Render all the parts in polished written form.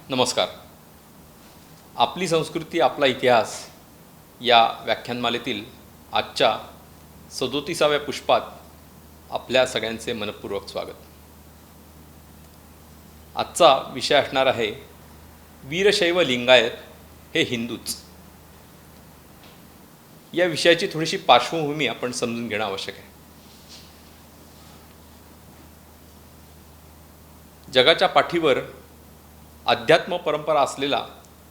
नमस्कार. आपली संस्कृती आपला इतिहास या व्याख्यानमालेतील आजच्या 37व्या पुष्पात आपल्या सगळ्यांचे मनपूर्वक स्वागत. आजचा विषय असणार आहे वीरशैव लिंगायत हे हिंदूच. या विषयाची थोडीशी पार्श्वभूमी आपण समजून घेणं आवश्यक आहे. जगाच्या पाठीवर अध्यात्म परंपरा असलेला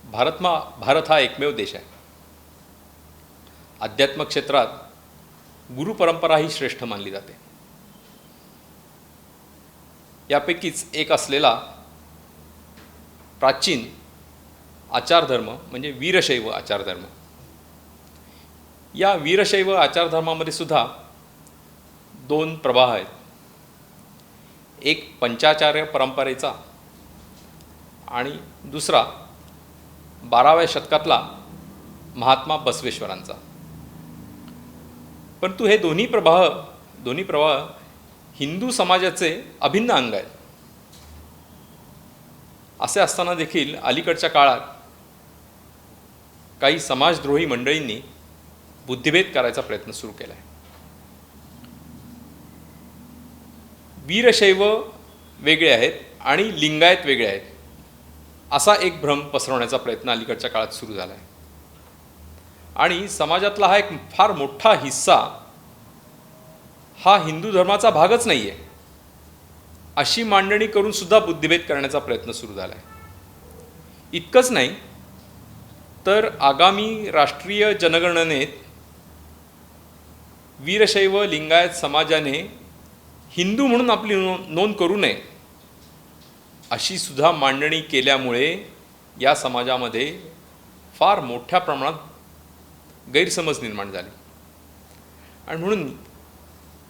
भारत हा एकमेव देश आहे. अध्यात्म क्षेत्रात गुरु परंपरा ही श्रेष्ठ मानली जाते. यापैकीच एक असलेला प्राचीन आचारधर्म म्हणजे वीरशैव आचारधर्म. या वीरशैव आचारधर्मामध्ये सुद्धा दोन प्रवाह आहेत. एक पंचाचार्य परंपरेचा आणि दुसरा 12व्या शतकातला महात्मा बसवेश्वरांचा. परंतु हे दोन्ही प्रवाह हिंदू समाजाचे अभिन्न अंग आहेत. असे असताना देखील अलीकडच्या काळात काही समाजद्रोही मंडळींनी बुद्धिभेद करायचा प्रयत्न सुरू केला आहे. वीरशैव वेगळे आहेत आणि लिंगायत वेगळे आहेत असा एक भ्रम पसरवण्याचा प्रयत्न अलीकडच्या काळात सुरू झाला आहे. आणि समाजातला हा एक फार मोठा हिस्सा हा हिंदू धर्माचा भागच नाही आहे अशी मांडणी करून सुद्धा बुद्धिभेद करण्याचा प्रयत्न सुरू झाला आहे. इतकंच नाही तर आगामी राष्ट्रीय जनगणनेत वीरशैव लिंगायत समाजाने हिंदू म्हणून आपली नोंद करू नये अशी सुद्धा मांडणी केल्यामुळे या समाजामध्ये फार मोठ्या प्रमाणात गैरसमज निर्माण झाले. आणि म्हणून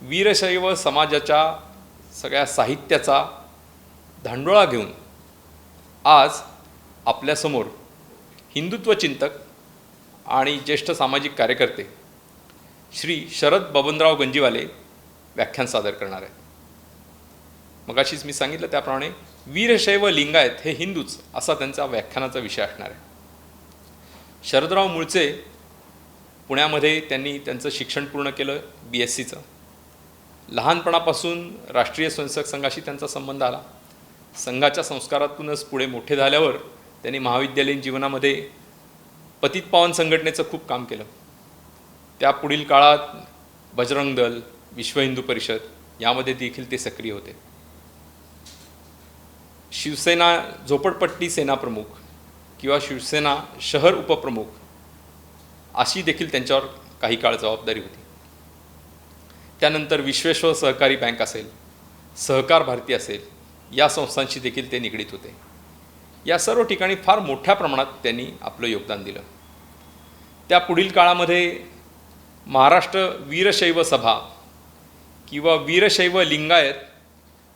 वीरशैव समाजाच्या सगळ्या साहित्याचा धांडोळा घेऊन आज आपल्यासमोर हिंदुत्व चिंतक आणि ज्येष्ठ सामाजिक कार्यकर्ते श्री शरद बबनराव गंजीवाले व्याख्यान सादर करणार आहेत. मगाशीच मी सांगितलं त्याप्रमाणे वीरशैव लिंगायत हे हिंदूच असा त्यांचा व्याख्यानाचा विषय असणार आहे. शरदराव मुळचे पुण्यामध्ये त्यांनी त्यांचं शिक्षण पूर्ण केलं BScचं. लहानपणापासून राष्ट्रीय स्वयंसेवक संघाशी त्यांचा संबंध आला. संघाच्या संस्कारातूनच पुढे मोठे झाल्यावर त्यांनी महाविद्यालयीन जीवनामध्ये पतित पावन संघटनेचं खूप काम केलं. त्या पुढील काळात बजरंग दल, विश्व हिंदू परिषद यामध्ये देखील ते सक्रिय होते. शिवसेना झोपडपट्टी सेना प्रमुख किंवा शिवसेना शहर उपप्रमुख अशी देखील त्यांच्यावर काही काळ जबाबदारी होती. त्यानंतर विश्वेश्वर सहकारी बँक असेल, सहकार भारती असेल या संस्थांशी देखील ते निगडीत होते. या सर्व ठिकाणी फार मोठ्या प्रमाणात त्यांनी आपलं योगदान दिलं. त्या पुढील काळामध्ये महाराष्ट्र वीरशैव सभा किंवा वीरशैव लिंगायत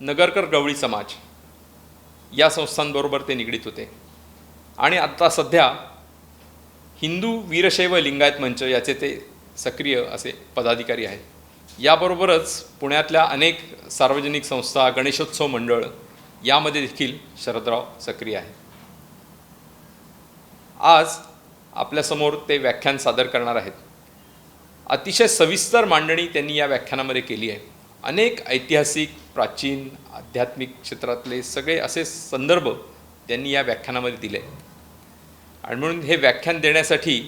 नगरकर गवळी समाज या संस्थांबरोबर ते निगडीत होते. आणि आता सध्या हिंदू वीरशैव लिंगायत मंच याचे ते सक्रिय असे पदाधिकारी आहेत. याबरोबरच पुण्यातल्या अनेक सार्वजनिक संस्था, गणेशोत्सव मंडळ यामध्ये देखील शरदराव सक्रिय आहेत. आज आपल्यासमोर ते व्याख्यान सादर करणार आहेत. अतिशय सविस्तर मांडणी त्यांनी या व्याख्यानामध्ये केली आहे. अनेक ऐतिहासिक, प्राचीन, आध्यात्मिक क्षेत्रातले सगळे असे संदर्भ त्यांनी या व्याख्यानामध्ये दिले. आणि म्हणून हे व्याख्यान देण्यासाठी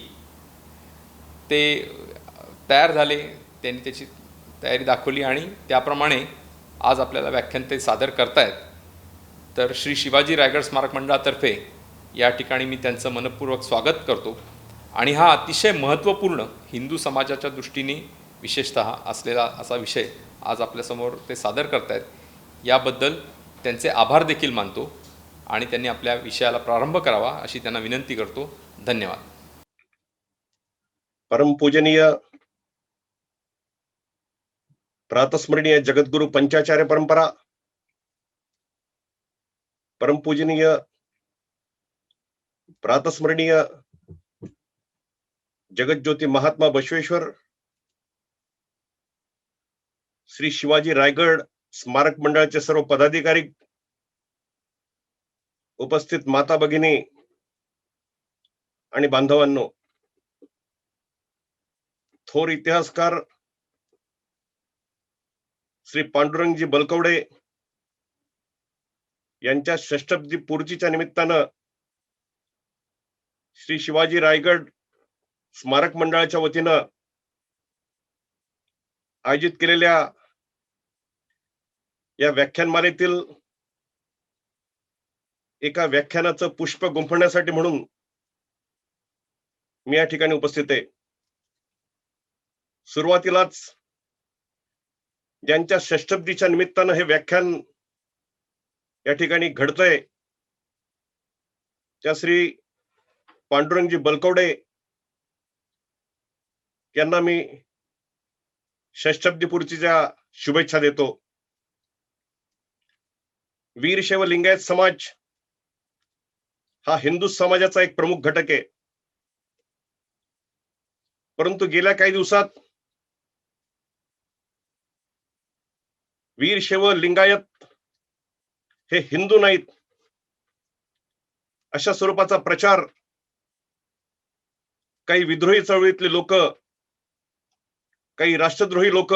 ते तयार झाले. त्यांनी त्याची तयारी दाखवली आणि त्याप्रमाणे आज आपल्याला व्याख्यान ते सादर करतायत. तर श्री शिवाजी रायगड स्मारक मंडळातर्फे या ठिकाणी मी त्यांचं मनपूर्वक स्वागत करतो. आणि हा अतिशय महत्त्वपूर्ण हिंदू समाजाच्या दृष्टीने विशेषतः असलेला असा विषय आज आपल्यासमोर ते सादर करतायत याबद्दल त्यांचे आभार देखील मानतो. आणि त्यांनी आपल्या विषयाला प्रारंभ करावा अशी त्यांना विनंती करतो. धन्यवाद. परमपूजनीय प्रातस्मरणीय जगद्गुरु पंचाचार्य परंपरा, परमपूजनीय प्रातस्मरणीय जगज्योती महात्मा बसवेश्वर श्री शिवाजी रायगड स्मारक मंडळाचे सर्व पदाधिकारी, उपस्थित माता भगिनी आणि बांधवांनो, थोर इतिहासकार श्री पांडुरंगजी बलकवडे यांच्या षष्ठाब्दी पूर्तीच्या निमित्तानं श्री शिवाजी रायगड स्मारक मंडळाच्या वतीनं आयोजित केलेल्या या व्याख्यानमालेतील एका व्याख्यानाचं पुष्प गुंफण्यासाठी म्हणून मी या ठिकाणी उपस्थित आहे. सुरुवातीलाच ज्यांच्या षष्ठाब्दीच्या निमित्तानं हे व्याख्यान या ठिकाणी घडतंय त्या श्री पांडुरंगजी बलकवडे यांना मी षष्ठाब्दी पूर्तीच्या शुभेच्छा देतो. वीरशैव लिंगायत समाज हा हिंदू समाजाचा एक प्रमुख घटक आहे, परंतु गेल्या काही दिवसात वीरशैव लिंगायत हे हिंदू नाहीत अशा स्वरूपाचा प्रचार काही विद्रोही चळवळीतले लोक, काही राष्ट्रद्रोही लोक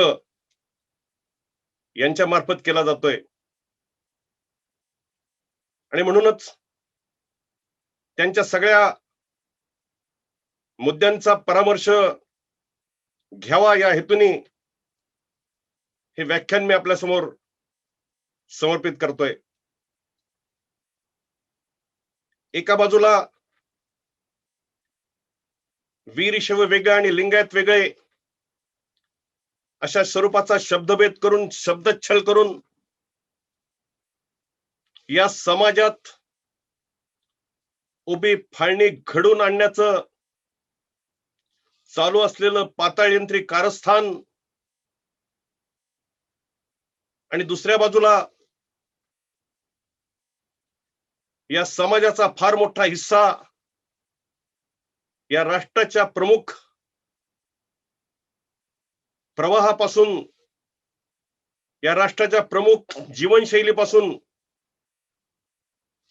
यांच्या मार्फत केला जातोय. आणि म्हणूनच त्यांच्या सगळ्या मुद्द्यांचा परामर्श घ्यावा या हेतूने हे व्याख्यान मी आपल्या समोर समर्पित करतोय. एका बाजूला वीरशैव वेगळे आणि लिंगायत वेगळे अशा स्वरूपाचा शब्दभेद करून, शब्दच्छल करून या समाजात उभी फाळणी घडून आणण्याचं चालू असलेलं पाताळयंत्री कारस्थान, आणि दुसऱ्या बाजूला या समाजाचा फार मोठा हिस्सा या राष्ट्राच्या प्रमुख प्रवाहापासून, या राष्ट्राच्या प्रमुख जीवनशैलीपासून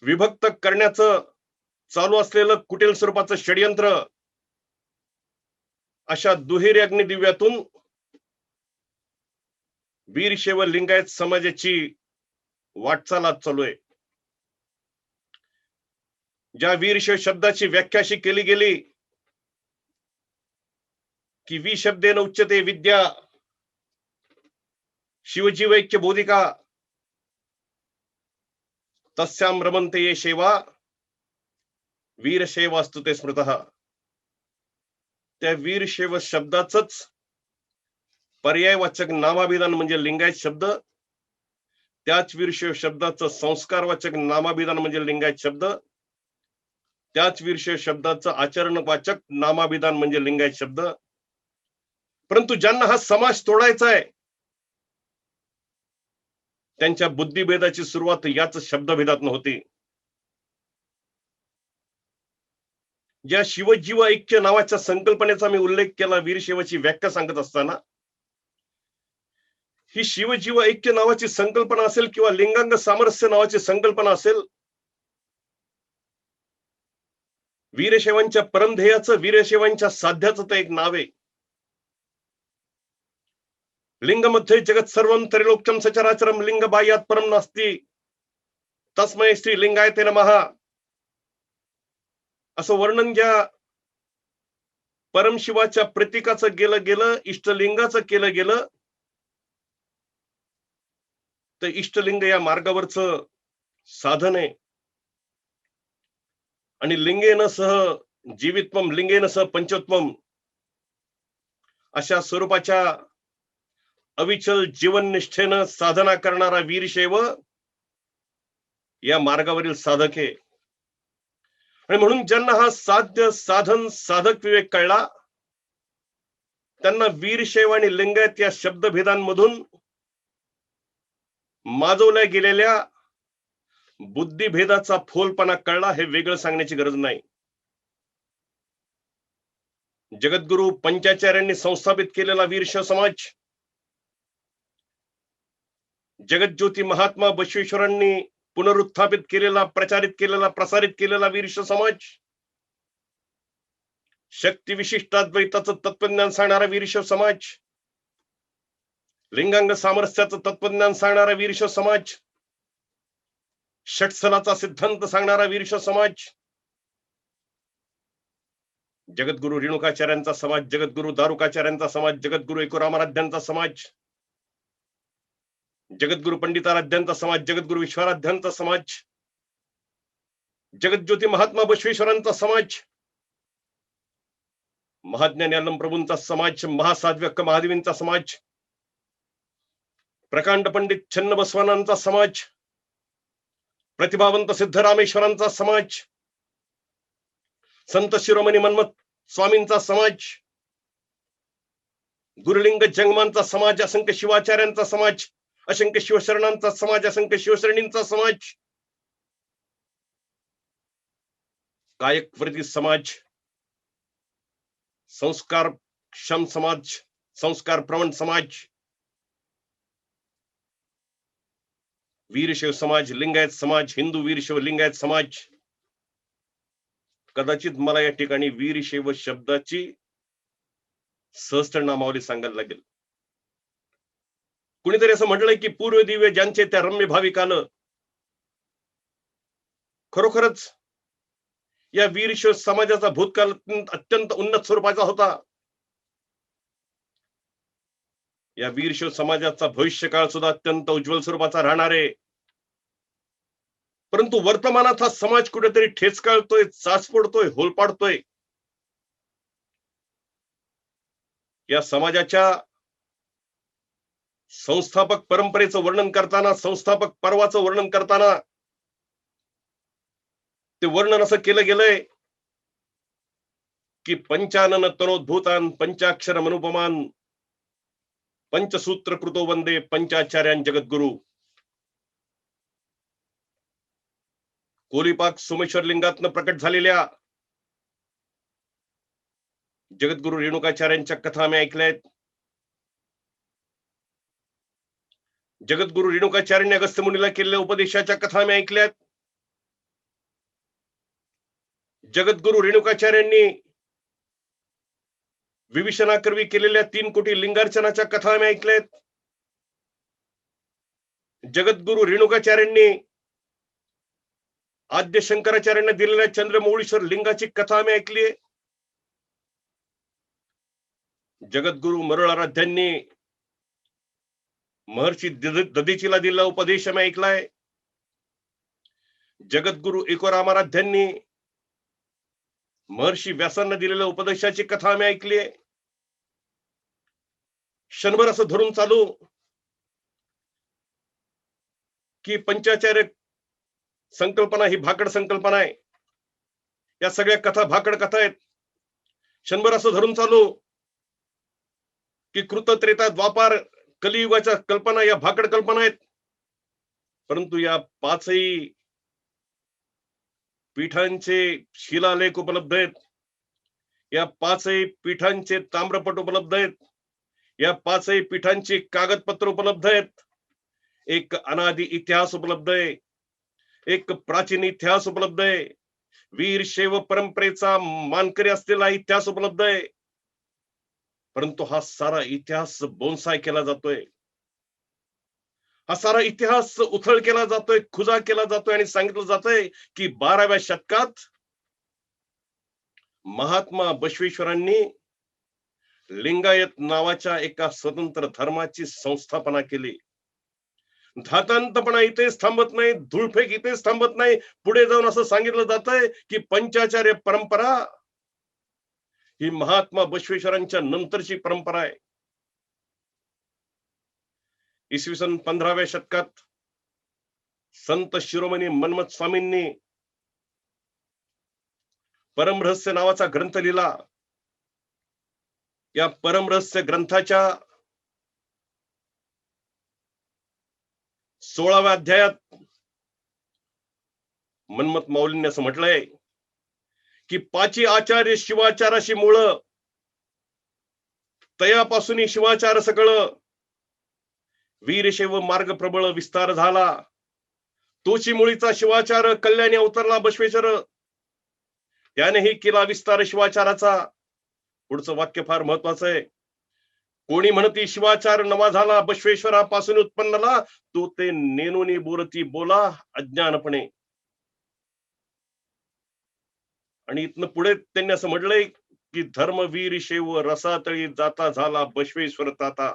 विभक्त करण्याचं चालू असलेलं कुटील स्वरूपाचं षडयंत्र अशा दुहेरी अग्निदिव्यातून वीरशैव लिंगायत समाजाची वाटचाल आज चालू आहे. ज्या वीरशैव शब्दाची व्याख्या अशी केली गेली की वी शब्देन उच्यते विद्या शिवजीवैक्य बोधिका तस्याम रमन्ते ये शैवा वीरशैवास्तु ते स्मृतः. त्या वीरशैव शब्दाचंच पर्यायवाचक नामाभिधान म्हणजे लिंगायत शब्द, त्याच वीरशैव शब्दाचं संस्कारवाचक नामाभिधान म्हणजे लिंगायत शब्द, त्याच वीरशैव शब्दाचं आचरणवाचक नामाभिधान म्हणजे लिंगायत शब्द. परंतु ज्यांना हा समाज तोडायचा आहे त्यांच्या बुद्धिभेदाची सुरुवात याच शब्दभेदात नव्हती. ज्या शिवजीव ऐक्य नावाच्या संकल्पनेचा मी उल्लेख केला वीरशैवाची व्याख्या सांगत असताना, ही शिवजीव ऐक्य नावाची संकल्पना असेल किंवा लिंगांग सामरस्य नावाची संकल्पना असेल, वीरशैवांच्या परमध्येयाचं, वीरशैवांच्या साध्याचं ते एक नाव आहे. लिंगमध्ये जगत सर्वम त्रिलोक्यम सचराचरम लिंग बाह्यात परम नास्ति तस्मै श्री लिंगायते नमः असं वर्णन ज्या परमशिवाच्या प्रतीकाचं गेलं, इष्टलिंगाचं केलं गेलं, तर इष्टलिंग या मार्गावरचं साधन आहे. आणि लिंगेन सह जीवित्वम लिंगेन सह पंचत्वम अशा स्वरूपाच्या अविचल जीवन निष्ठेनं साधना करणारा वीरशैव या मार्गावरील साधक आहे. आणि म्हणून ज्यांना हा साध्य साधन साधक विवेक कळला, त्यांना वीरशैव आणि लिंगायत या शब्दभेदांमधून माजवल्या गेलेल्या बुद्धिभेदाचा फोलपणा कळला, हे वेगळं सांगण्याची गरज नाही. जगद्गुरु पंचाचार्यांनी संस्थापित केलेला वीरशैव समाज, जगज्योती महात्मा बसवेश्वरांनी पुनरुत्थापित केलेला, प्रचारित केलेला, प्रसारित केलेला वीरशैव समाज, शक्ती विशिष्टाद्वैताचं तत्वज्ञान सांगणारा वीरशैव समाज, लिंगांग सामरस्याचं तत्वज्ञान सांगणारा वीरशैव समाज, षटस्थलाचा सिद्धांत सांगणारा वीरशैव समाज, जगद्गुरु रेणुकाचार्यांचा समाज, जगद्गुरु दारुकाचार्यांचा समाज, जगद्गुरु एकोरामाराध्यांचा समाज, जगद्गुरु पंडिताराध्यांचा समाज, जगद्गुरु विश्वाराध्यांचा समाज, जगज्योती महात्मा बसवेश्वरांचा समाज, महाज्ञानी अलम प्रभूंचा समाज, महासाध्वी अक्का महादेवींचा समाज, प्रकांड पंडित छन्न बसवानांचा समाज, प्रतिभावंत सिद्धरामेश्वरांचा समाज, संत शिरोमणी मन्मथ स्वामींचा समाज, गुरुलिंग जंगमांचा समाज, असंख्य शिवाचार्यांचा समाज, असंख्य शिवशरणांचा समाज, असंख्य शिवशरणींचा समाज, कायकवृत्ती समाज, संस्कार क्षम समाज, संस्कार प्रवण समाज, वीरशैव समाज, लिंगायत समाज, हिंदू वीरशैव लिंगायत समाज. कदाचित मला या ठिकाणी वीरशैव शब्दाची सहस्त्र नामावली सांगायला लागेल. कुणीतरी असं म्हटलंय की पूर्व दिव्य ज्यांचे त्या रम्य भाविकाल. खरोखरच या वीरशैव समाजाचा भूतकाळ अत्यंत उन्नत स्वरूपाचा होता. या वीरशैव समाजाचा भविष्यकाळ सुद्धा अत्यंत उज्ज्वल स्वरूपाचा राहणार आहे. परंतु वर्तमानात हा समाज कुठेतरी ठेच काढतोय, चाच पडतोय, होल पाडतोय. या समाजाच्या संस्थापक परंपरेचं वर्णन करताना, संस्थापक पर्वाचं वर्णन करताना ते वर्णन असं केलं गेलंय की पंचानन तनोद्भूतान पंचाक्षर मनुपमान पंचसूत्र कृतो वंदे पंचाचार्यां जगद्गुरु. कोलीपाक सोमेश्वर लिंगातनं प्रकट झालेल्या जगद्गुरु रेणुकाचार्यांच्या कथा आम्ही ऐकल्यात. जगद्गुरु रेणुकाचार्यांनी अगस्त्य मुनीला केलेल्या उपदेशाच्या कथा आम्ही ऐकल्यात. जगद्गुरु रेणुकाचार्यांनी विभीषणाकरवी केलेल्या 3 कोटी लिंगार्चनाच्या कथा आम्ही ऐकल्यात. जगद्गुरु रेणुकाचार्यांनी आद्य शंकराचार्यांना दिलेल्या चंद्रमौळीश्वर लिंगाची कथा आम्ही ऐकली. जगद्गुरु मरुळाराध्यांनी महर्षी दधीचीला दिलेला उपदेश आम्ही ऐकलाय. जगद्गुरु एकोरामाराध्यांनी महर्षी व्यासांना दिलेल्या उपदेशाची कथा आम्ही ऐकली. क्षणभर असं धरून चालू की पंचाचार्य संकल्पना ही भाकड संकल्पना आहे. या सगळ्या कथा भाकड कथा आहेत. क्षणभर असं धरून चालू की कृत त्रेता द्वापार कलियुगाच्या कल्पना या भाकड कल्पना आहेत. परंतु या 5ही पीठांचे शिलालेख उपलब्ध आहेत. या 5ही पीठांचे ताम्रपट उपलब्ध आहेत. या 5ही पीठांची कागदपत्र उपलब्ध आहेत. एक अनादि इतिहास उपलब्ध आहे. एक प्राचीन इतिहास उपलब्ध आहे. वीरशैव परंपरेचा मानकरी असलेला इतिहास उपलब्ध आहे. परंतु हा सारा इतिहास बोनसाय केला जातोय. हा सारा इतिहास उथळ केला जातोय, खुजा केला जातोय आणि सांगितलं जातंय की 12व्या शतकात महात्मा बसवेश्वरांनी लिंगायत नावाच्या एका स्वतंत्र धर्माची संस्थापना केली. धातांतपणा इथेच थांबत नाही, धुळफेक इथेच थांबत नाही. पुढे जाऊन असं सांगितलं जातंय की पंचाचार्य परंपरा ही महात्मा बसवेश्वरांच्या नंतरची परंपरा आहे. इसवी सन 15व्या शतकात संत शिरोमणी मन्मथ स्वामींनी परमरहस्य नावाचा ग्रंथ लिहिला. या परमरहस्य ग्रंथाच्या 16व्या अध्यायात मन्मथ माऊलींनी असं म्हटलंय की पाची आचार्य शिवाचाराशी मूळ, तयापासून शिवाचार सकळ, वीरशैव मार्ग प्रबळ विस्तार झाला, तोची मुळीचा शिवाचार, कल्याणी अवतरला बसवेश्वर, त्यानेही केला विस्तार शिवाचाराचा. पुढचं वाक्य फार महत्वाचं आहे. कोणी म्हणती शिवाचार नवा झाला, बसवेश्वरापासून उत्पन्नला, तो ते नेनोनी बोलती बोला अज्ञानपणे. आणि इथनं पुढे त्यांनी असं म्हटलंय की धर्मवीर शैव रसातळी जाता झाला बसवेश्वर ताता.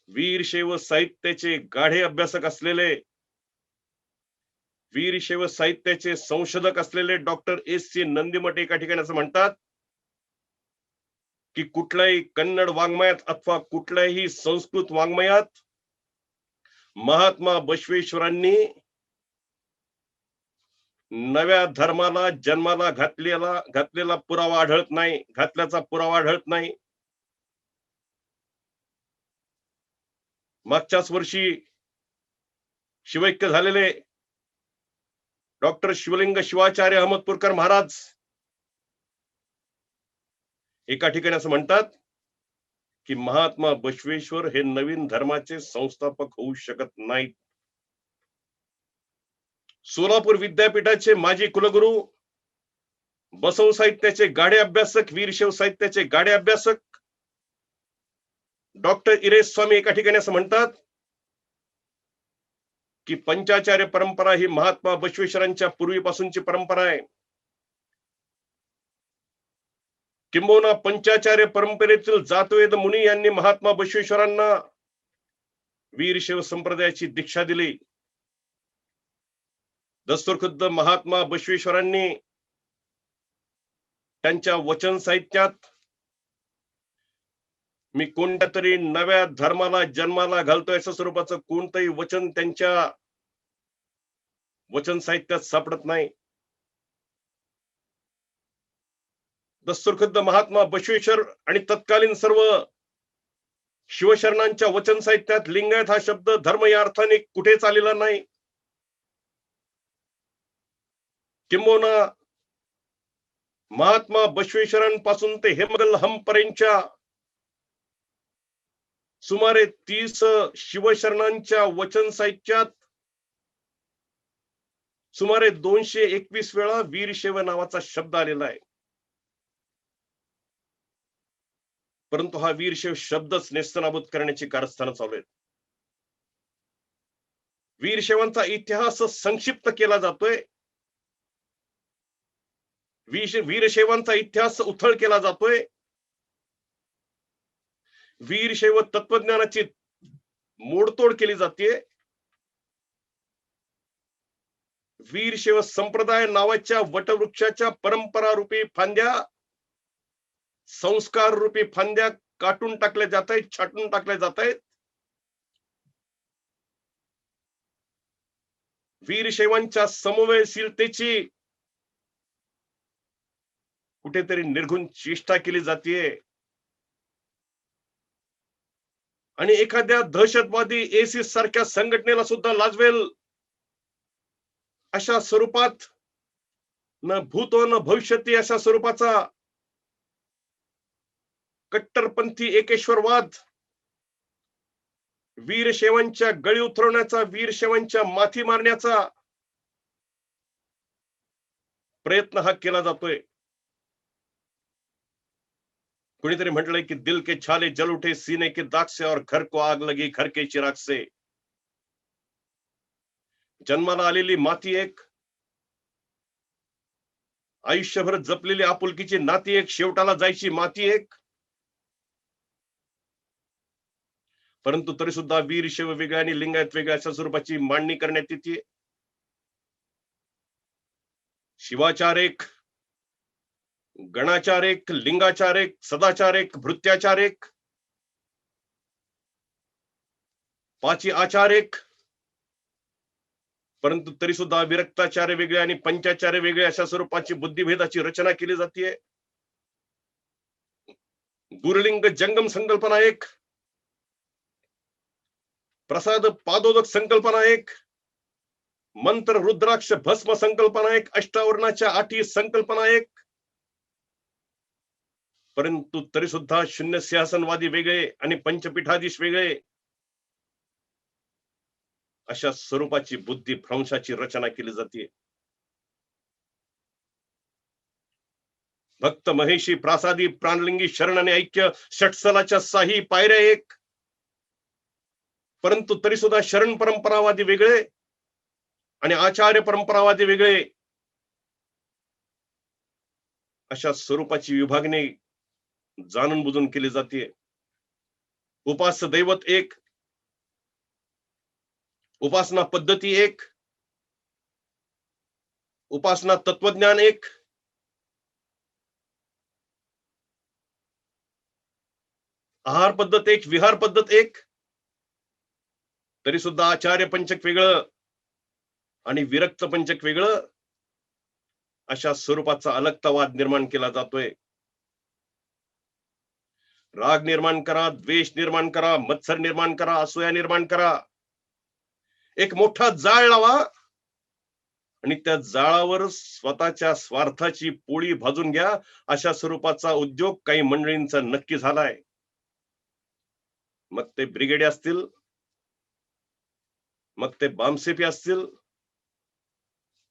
वीरशैव साहित्याचे गाढे अभ्यासक असलेले, वीरशैव साहित्याचे संशोधक असलेले डॉक्टर S.C. नंदीमठ एका ठिकाणी असं म्हणतात की कुठल्याही कन्नड वाङ्मयात अथवा कुठल्याही संस्कृत वाङ्मयात महात्मा बसवेश्वरांनी नव्या धर्माला जन्माला घातलेला पुरावा आढळत नाही, घातल्याचा पुरावा आढळत नाही. मागच्याच वर्षी शिवैक्य झालेले डॉक्टर शिवलिंग शिवाचार्य अहमदपूरकर महाराज एका ठिकाणी असं म्हणतात की महात्मा बसवेश्वर हे नवीन धर्माचे संस्थापक होऊ शकत नाहीत. सोलापूर विद्यापीठाचे माजी कुलगुरू, बसव साहित्याचे गाढे अभ्यासक, वीरशैव साहित्याचे गाढे अभ्यासक डॉक्टर इरेश स्वामी एका ठिकाणी असं म्हणतात की पंचाचार्य परंपरा ही महात्मा बसवेश्वरांच्या पूर्वीपासूनची परंपरा आहे. किंबहुना पंचाचार्य परंपरेतील जातवेद मुनी यांनी महात्मा बसवेश्वरांना वीरशैव संप्रदायाची दीक्षा दिली. दस्तूरखुद्द महात्मा बसवेश्वरांनी त्यांच्या वचन साहित्यात मी कोणत्या तरी नव्या धर्माला जन्माला घालतोय असं स्वरूपाचं कोणतंही वचन त्यांच्या वचन साहित्यात सापडत नाही. दस्तूरखुद्द महात्मा बसवेश्वर आणि तत्कालीन सर्व शिवशरणांच्या वचन साहित्यात लिंगायत हा शब्द धर्म या अर्थाने कुठेच आलेला नाही. किंबहुना महात्मा बसवेश्वरांपासून ते हेमगल हंपर्यंतच्या सुमारे 30 शिवशरणांच्या वचन साहित्यात सुमारे 221 वेळा वीरशैव नावाचा शब्द आलेला आहे. परंतु हा वीरशैव शब्दच नेस्तनाबूत करण्याची कारस्थानं चालू आहेत. वीरशैवांचा इतिहास संक्षिप्त केला जातोय, वीरशैवांचा इतिहास उथळ केला जातोय. वीरशैव तत्वज्ञानाची मोडतोड केली जाते. वीरशैव संप्रदाय नावाच्या वटवृक्षाच्या परंपरा रूपी फांद्या, संस्कार रूपी फांद्या काटून टाकल्या जात आहेत, छाटून टाकल्या जात आहेत. वीरशैवांच्या समवयशीलतेची कुठेतरी निर्घुण चेष्टा केली जाते आणि एखाद्या दहशतवादी एसिस सारख्या संघटनेला सुद्धा लाजवेल अशा स्वरूपात न भूतो न भविष्यती अशा स्वरूपाचा कट्टरपंथी एकेश्वरवाद, वीरशैवांच्या गळी उतरवण्याचा, वीरशैवांच्या माथी मारण्याचा प्रयत्न हा केला जातोय. कुणीतरी म्हटलंय की दिल के छाले जल उठे सीने के दाग से और घर को आग लगी घर के चिराग से. जन्माला आलेली माती एक, आयुष्यभर जपलेली आपुलकीची नाती एक, शेवटाला जायची माती एक. परंतु तरी सुद्धा वीरशैव वेगळ्या आणि लिंगायत वेगळ्या अशा स्वरूपाची मांडणी करण्यात येते. शिवाचार एक, गणाचार एक, लिंगाचार एक, सदाचार एक, भृत्याचार एक, पाची आचार एक, परंतु तरी सुद्धा विरक्ताचार्य वेगळे आणि पंचाचार्य वेगळे अशा स्वरूपाची बुद्धिभेदाची रचना केली जाते. गुरुलिंग जंगम संकल्पना एक, प्रसाद पादोदक संकल्पना एक, मंत्र रुद्राक्ष भस्म संकल्पना एक, अष्टावरणाच्या आठी संकल्पना एक. परंतु तरी सुद्धा शून्य सिंहासनवादी वेगळे आणि पंचपीठाधीश वेगळे अशा स्वरूपाची बुद्धी भ्रंशाची रचना केली जाते. भक्त महेशी प्रासादी प्राणलिंगी शरण आणि ऐक्य षटस्थलाच्या साही पायऱ्या एक, परंतु तरी सुद्धा शरण परंपरावादी वेगळे आणि आचार्य परंपरावादी वेगळे अशा स्वरूपाची विभागणी जाणून बुजून केली जाते. उपास्य दैवत एक, उपासना पद्धती एक, उपासना तत्वज्ञान एक, आहार पद्धत एक, विहार पद्धत एक, तरी सुद्धा आचार्य पंचक वेगळं आणि विरक्त पंचक वेगळं अशा स्वरूपाचा अलगतावाद निर्माण केला जातोय. राग निर्माण करा, द्वेष निर्माण करा, मत्सर निर्माण करा, असूया निर्माण करा, एक मोठा जाळ लावा आणि त्या जाळावर स्वतःच्या स्वार्थाची पोळी भाजून घ्या. अशा स्वरूपाचा उद्योग काही मंडळींचा नक्की झालाय. मग ते ब्रिगेड असतील, मग ते बामसेपी असतील,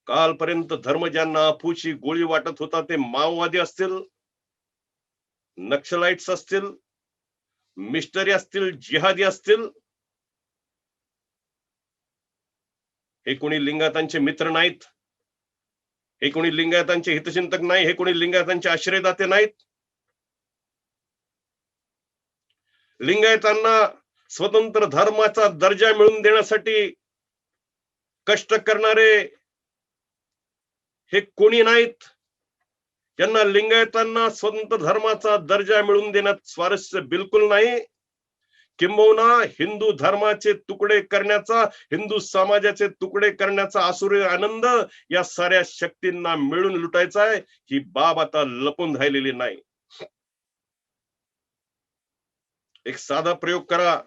कालपर्यंत धर्म ज्यांना अफूची गोळी वाटत होता ते माओवादी असतील, नक्षलाइट्स असतील, मिस्टरी असतील, जिहादी असतील, हे कोणी लिंगायतांचे मित्र नाहीत, हे कोणी लिंगायतांचे हितचिंतक नाही, हे कोणी लिंगायतांचे आश्रयदाते नाहीत. लिंगायतांना स्वतंत्र धर्माचा दर्जा मिळवून देण्यासाठी कष्ट करणारे हे कोणी नाहीत. त्यांना लिंगायतांना स्वतंत्र धर्माचा दर्जा मिळवून देण्यात स्वारस्य बिलकुल नाही. किंबहुना हिंदू धर्माचे तुकडे करण्याचा, हिंदू समाजाचे तुकडे करण्याचा आसुरी आनंद या साऱ्या शक्तींना मिळून लुटायचा आहे. ही बाब आता लपून राहिलेली नाही. एक साधा प्रयोग करा.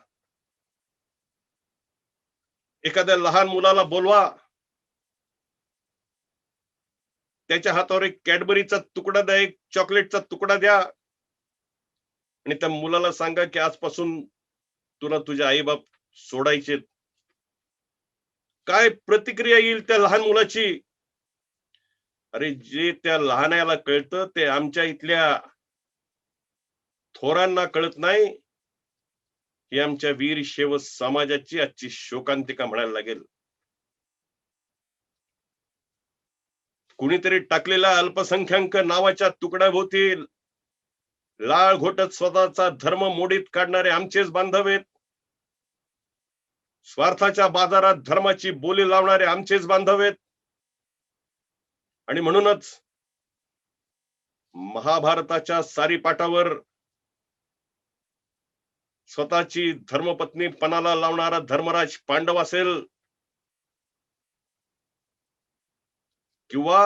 एखाद्या लहान मुलाला बोलवा, त्याच्या हातावर एक कॅडबरीचा तुकडा द्या, एक चॉकलेटचा तुकडा द्या आणि त्या मुलाला सांगा की आजपासून तुला तुझे आई बाप सोडायचे. काय प्रतिक्रिया येईल त्या लहान मुलाची? अरे जे त्या लहानाला कळतं ते आमच्या इथल्या थोरांना कळत नाही. ही आमच्या वीर शैव समाजाची आजची शोकांतिका म्हणायला लागेल. कुणीतरी टाकलेल्या अल्पसंख्याक नावाच्या तुकड्याभोवती लाळ घोटत स्वतःचा धर्म मोडीत काढणारे आमचेच बांधव आहेत. स्वार्थाच्या बाजारात धर्माची बोली लावणारे आमचेच बांधव आहेत. आणि म्हणूनच महाभारताच्या सारीपाटावर स्वतःची धर्मपत्नी पणाला लावणारा धर्मराज पांडव असेल किंवा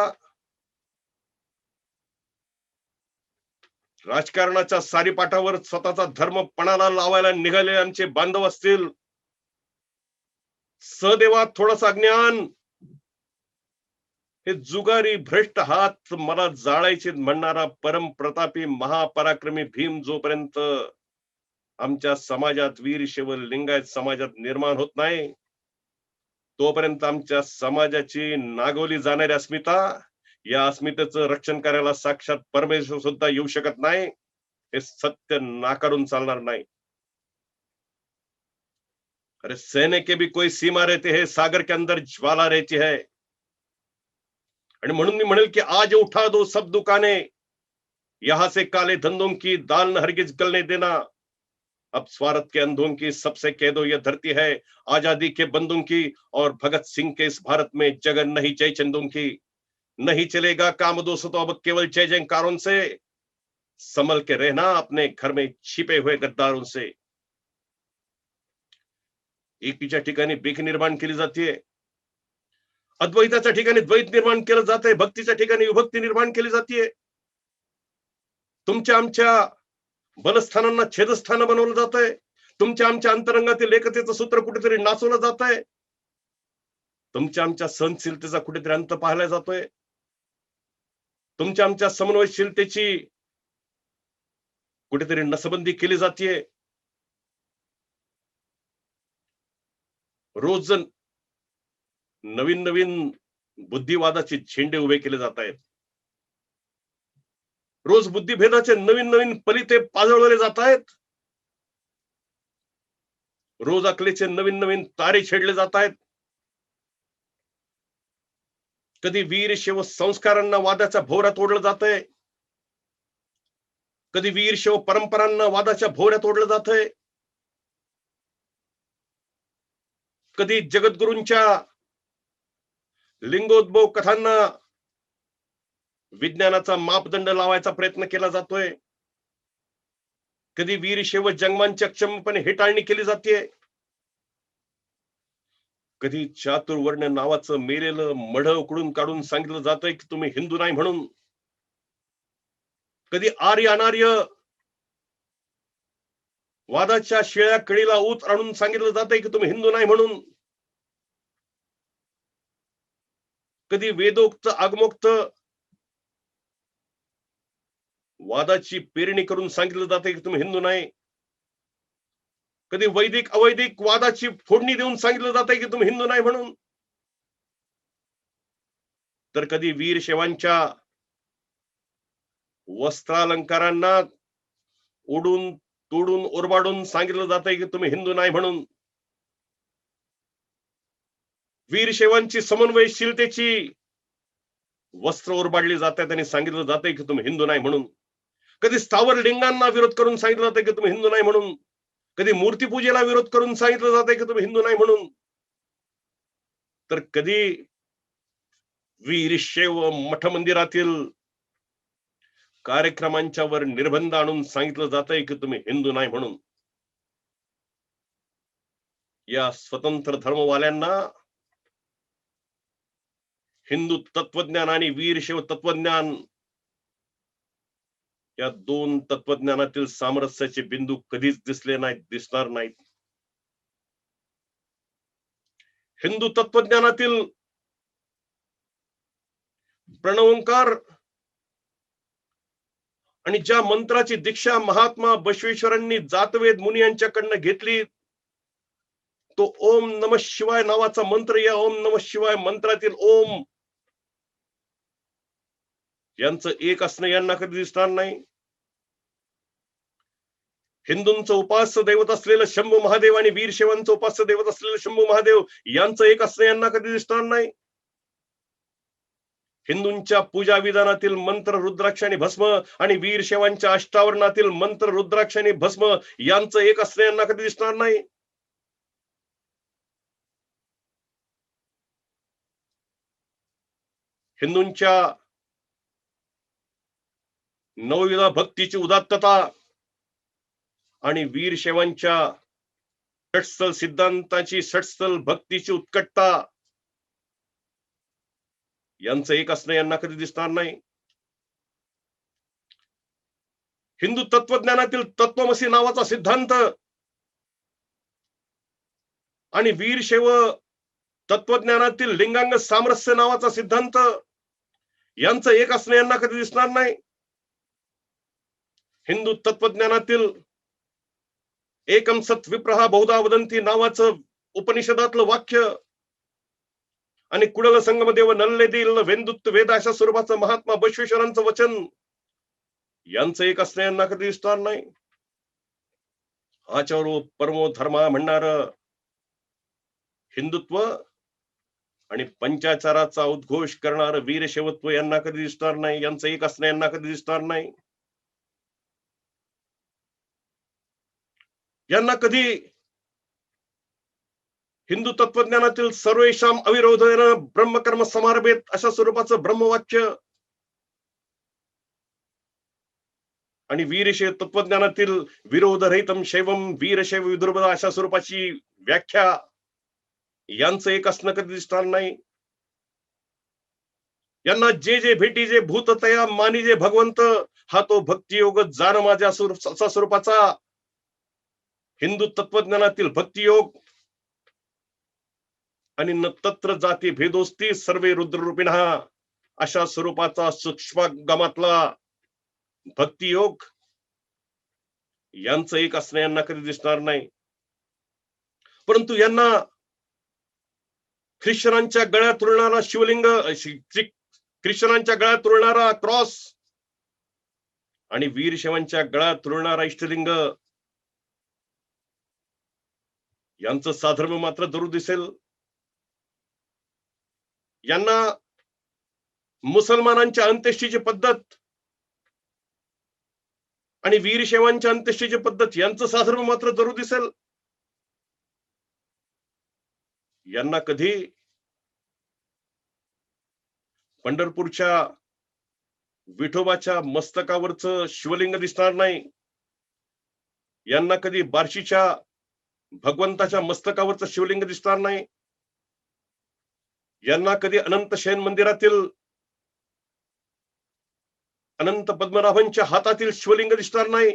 राजकारणाच्या सारीपाटावर स्वतःचा धर्म पणाला लावायला निघाले आमचे बांधव असतील, सदैवात थोडंसं अज्ञान, हे जुगारी भ्रष्ट हात मला जाळायचे म्हणणारा परमप्रतापी महापराक्रमी भीम जोपर्यंत आमच्या समाजात वीर शैव लिंगायत समाजात निर्माण होत नाही, तोपर्यंत आमच्या समाजाची नागवली जाणारी अस्मिता, या अस्मितेचं रक्षण करायला साक्षात परमेश्वर सुद्धा येऊ शकत नाही. हे सत्य नाकारून चालणार नाही. अरे सहने के भी कोई सीमा रहती है, सागर के अंदर ज्वाला रहती है. आणि म्हणून मी म्हणेल की आज उठा दो सब दुकाने, यहां से काले धंधों की दाल न हरगिज गलने देना. अब स्वार्थ के अंधों की सबसे कह दो ये धरती है आजादी के बंदों की, और भगत सिंह के इस भारत में जगह नहीं जय चंदों की. नहीं चलेगा काम दोस्तों तो अब केवल जय जयकारों से, संभल के रहना अपने घर में छिपे हुए गद्दारों से. एकीच्या ठिकाणी भीक निर्माण केली जाते, अद्वैताच्या ठिकाणी द्वैत निर्माण केलं जातंय, भक्तीच्या ठिकाणी विभक्ती निर्माण केली जाते. तुमच्या आमच्या बलस्थानांना छेदस्थान बनवलं जातंय. तुमच्या आमच्या अंतरंगातील एकतेचं सूत्र कुठेतरी नाचवलं जात आहे. तुमच्या आमच्या सहनशीलतेचा कुठेतरी अंत पाहायला जातोय. तुमच्या आमच्या समन्वयशीलतेची कुठेतरी नसबंदी केली जाते. रोज नवीन नवीन बुद्धिवादाचे झेंडे उभे केले जात आहेत. रोज बुद्धिभेदाचे नवीन नवीन पलिते पाजळवले जात आहेत. रोज अकलेचे नवीन नवीन तारे छेडले जात आहेत. कधी वीर शिव संस्कारांना वादाच्या भोवऱ्यात ओढलं जातंय. कधी वीर शिव परंपरांना वादाच्या भोवऱ्यात ओढलं जातंय. कधी जगद्गुरूंच्या लिंगोद्भव कथांना विज्ञानाचा मापदंड लावायचा प्रयत्न केला जातोय. कधी वीर शिव जंगमांची अक्षमपणे हेटाळणी केली जाते. कधी चातुर्वर्ण नावाचं मेलेलं मढ उकडून काढून सांगितलं जातंय की तुम्ही हिंदू नाही म्हणून. कधी आर्य अनार्य वादाच्या शिळ्या कळीला ऊत आणून सांगितलं जातंय की तुम्ही हिंदू नाही म्हणून. कधी वेदोक्त आगमोक्त वादाची पेरणी करून सांगितलं जातंय की तुम्ही हिंदू नाही. कधी वैदिक अवैदिक वादाची फोडणी देऊन सांगितलं जातंय की तुम्ही हिंदू नाही म्हणून. तर कधी वीर शिवांच्या वस्त्रालंकारांना उडून तोडून ओरबाडून सांगितलं जातंय की तुम्ही हिंदू नाही म्हणून. वीर शिवांची समन्वयशीलतेची वस्त्र ओरबाडली जातात आणि सांगितलं जातंय की तुम्ही हिंदू नाही म्हणून. कधी स्थावर लिंगांना विरोध करून सांगितलं जातंय की तुम्ही हिंदू नाही म्हणून. कधी मूर्तीपूजेला विरोध करून सांगितलं जातंय की तुम्ही हिंदू नाही म्हणून. तर कधी वीर शैव मठ मंदिरातील कार्यक्रमांच्या वर निर्बंध आणून सांगितलं जातंय की तुम्ही हिंदू नाही म्हणून. या स्वतंत्र धर्मवाल्यांना हिंदू तत्वज्ञान आणि वीरशैव तत्वज्ञान या दोन तत्वज्ञानातील सामरस्याचे बिंदू कधीच दिसले नाहीत, दिसणार नाहीत. हिंदू तत्वज्ञानातील प्रणवंकार आणि ज्या मंत्राची दीक्षा महात्मा बसवेश्वरांनी जातवेद मुनी यांच्याकडनं घेतली, तो ओम नमः शिवाय नावाचा मंत्र, या ओम नमः शिवाय मंत्रातील ओम यांचं एक असणं यांना कधी दिसणार नाही. हिंदूंचं उपास्य दैवत असलेलं शंभू महादेव आणि वीरशैवांचं उपास्य दैवत असलेलं शंभू महादेव यांचं एक असणं यांना कधी दिसणार नाही. हिंदूंच्या पूजा विधानातील मंत्र रुद्राक्ष आणि भस्म आणि वीरशैवांच्या अष्टावरणातील मंत्र रुद्राक्ष आणि भस्म यांचं एक असणं यांना कधी दिसणार नाही. हिंदूंच्या नवविधा भक्तीची उदात्तता आणि वीरशैवांच्या षटस्थल सिद्धांताची षटस्थल भक्तीची उत्कटता यांचं एक असणं यांना कधी दिसणार नाही. हिंदू तत्वज्ञानातील तत्वमसी नावाचा सिद्धांत आणि वीरशैव तत्वज्ञानातील लिंगांग सामरस्य नावाचा सिद्धांत यांचं एक असणं यांना कधी दिसणार नाही. हिंदू तत्वज्ञानातील एकम सत विप्रहा बहुधा वदंती नावाचं उपनिषदातलं वाक्य आणि कुडल संगमदेव नल्लेदील वेंदुत्त वेद अशा स्वरूपाचं महात्मा बसवेश्वरांचं वचन यांचं एक असणं यांना कधी दिसणार नाही. आचारो परमो धर्मा म्हणणार हिंदुत्व आणि पंचाचाराचा उद्घोष करणार वीरशैवत्व यांना कधी दिसणार नाही. यांचं एक असणं यांना कधी दिसणार नाही. यांना कधी हिंदू तत्वज्ञानातील सर्वेशाम अविरोधेन ब्रह्मकर्म समारभेत अशा स्वरूपाचं ब्रह्मवाक्य आणि वीरशैव तत्वज्ञानातील विरोधरहितम शैवम वीरशैव विदुर्बदा अशा स्वरूपाची व्याख्या यांचं एक असणं कधी दिसणार नाही. यांना जे जे भेटी जे भूत तया मानी जे भगवंत, हा तो भक्तियोग जाण माझ्या असा स्वरूपाचा. हिंदू तत्वज्ञानातील भक्तियोग आणि न तत्र जाती भेदोस्ती सर्वे रुद्ररूपिण, अशा स्वरूपाचा सूक्ष्मगमातला भक्तियोग यांचं एक असणं यांना कधी दिसणार नाही. परंतु यांना ख्रिश्चनांच्या गळ्यात उरणारा शिवलिंग, ख्रिश्चनांच्या गळ्यात उरणारा क्रॉस आणि वीरशैवांच्या गळ्यात उरणारा इष्टलिंग यांचं साधर्म मात्र जरूर दिसेल. यांना मुसलमानांच्या अंत्येष्टीची पद्धत आणि वीरशैवांच्या अंत्येष्टीची पद्धत यांचं साधर्म मात्र जरूर दिसेल. यांना कधी पंढरपूरच्या विठोबाच्या मस्तकावरचं शिवलिंग दिसणार नाही. यांना कधी बार्शीच्या भगवंताच्या मस्तकावरचं शिवलिंग दिसणार नाही. यांना कधी अनंत शयन मंदिरातील अनंत पद्मनाभांच्या हातातील शिवलिंग दिसणार नाही.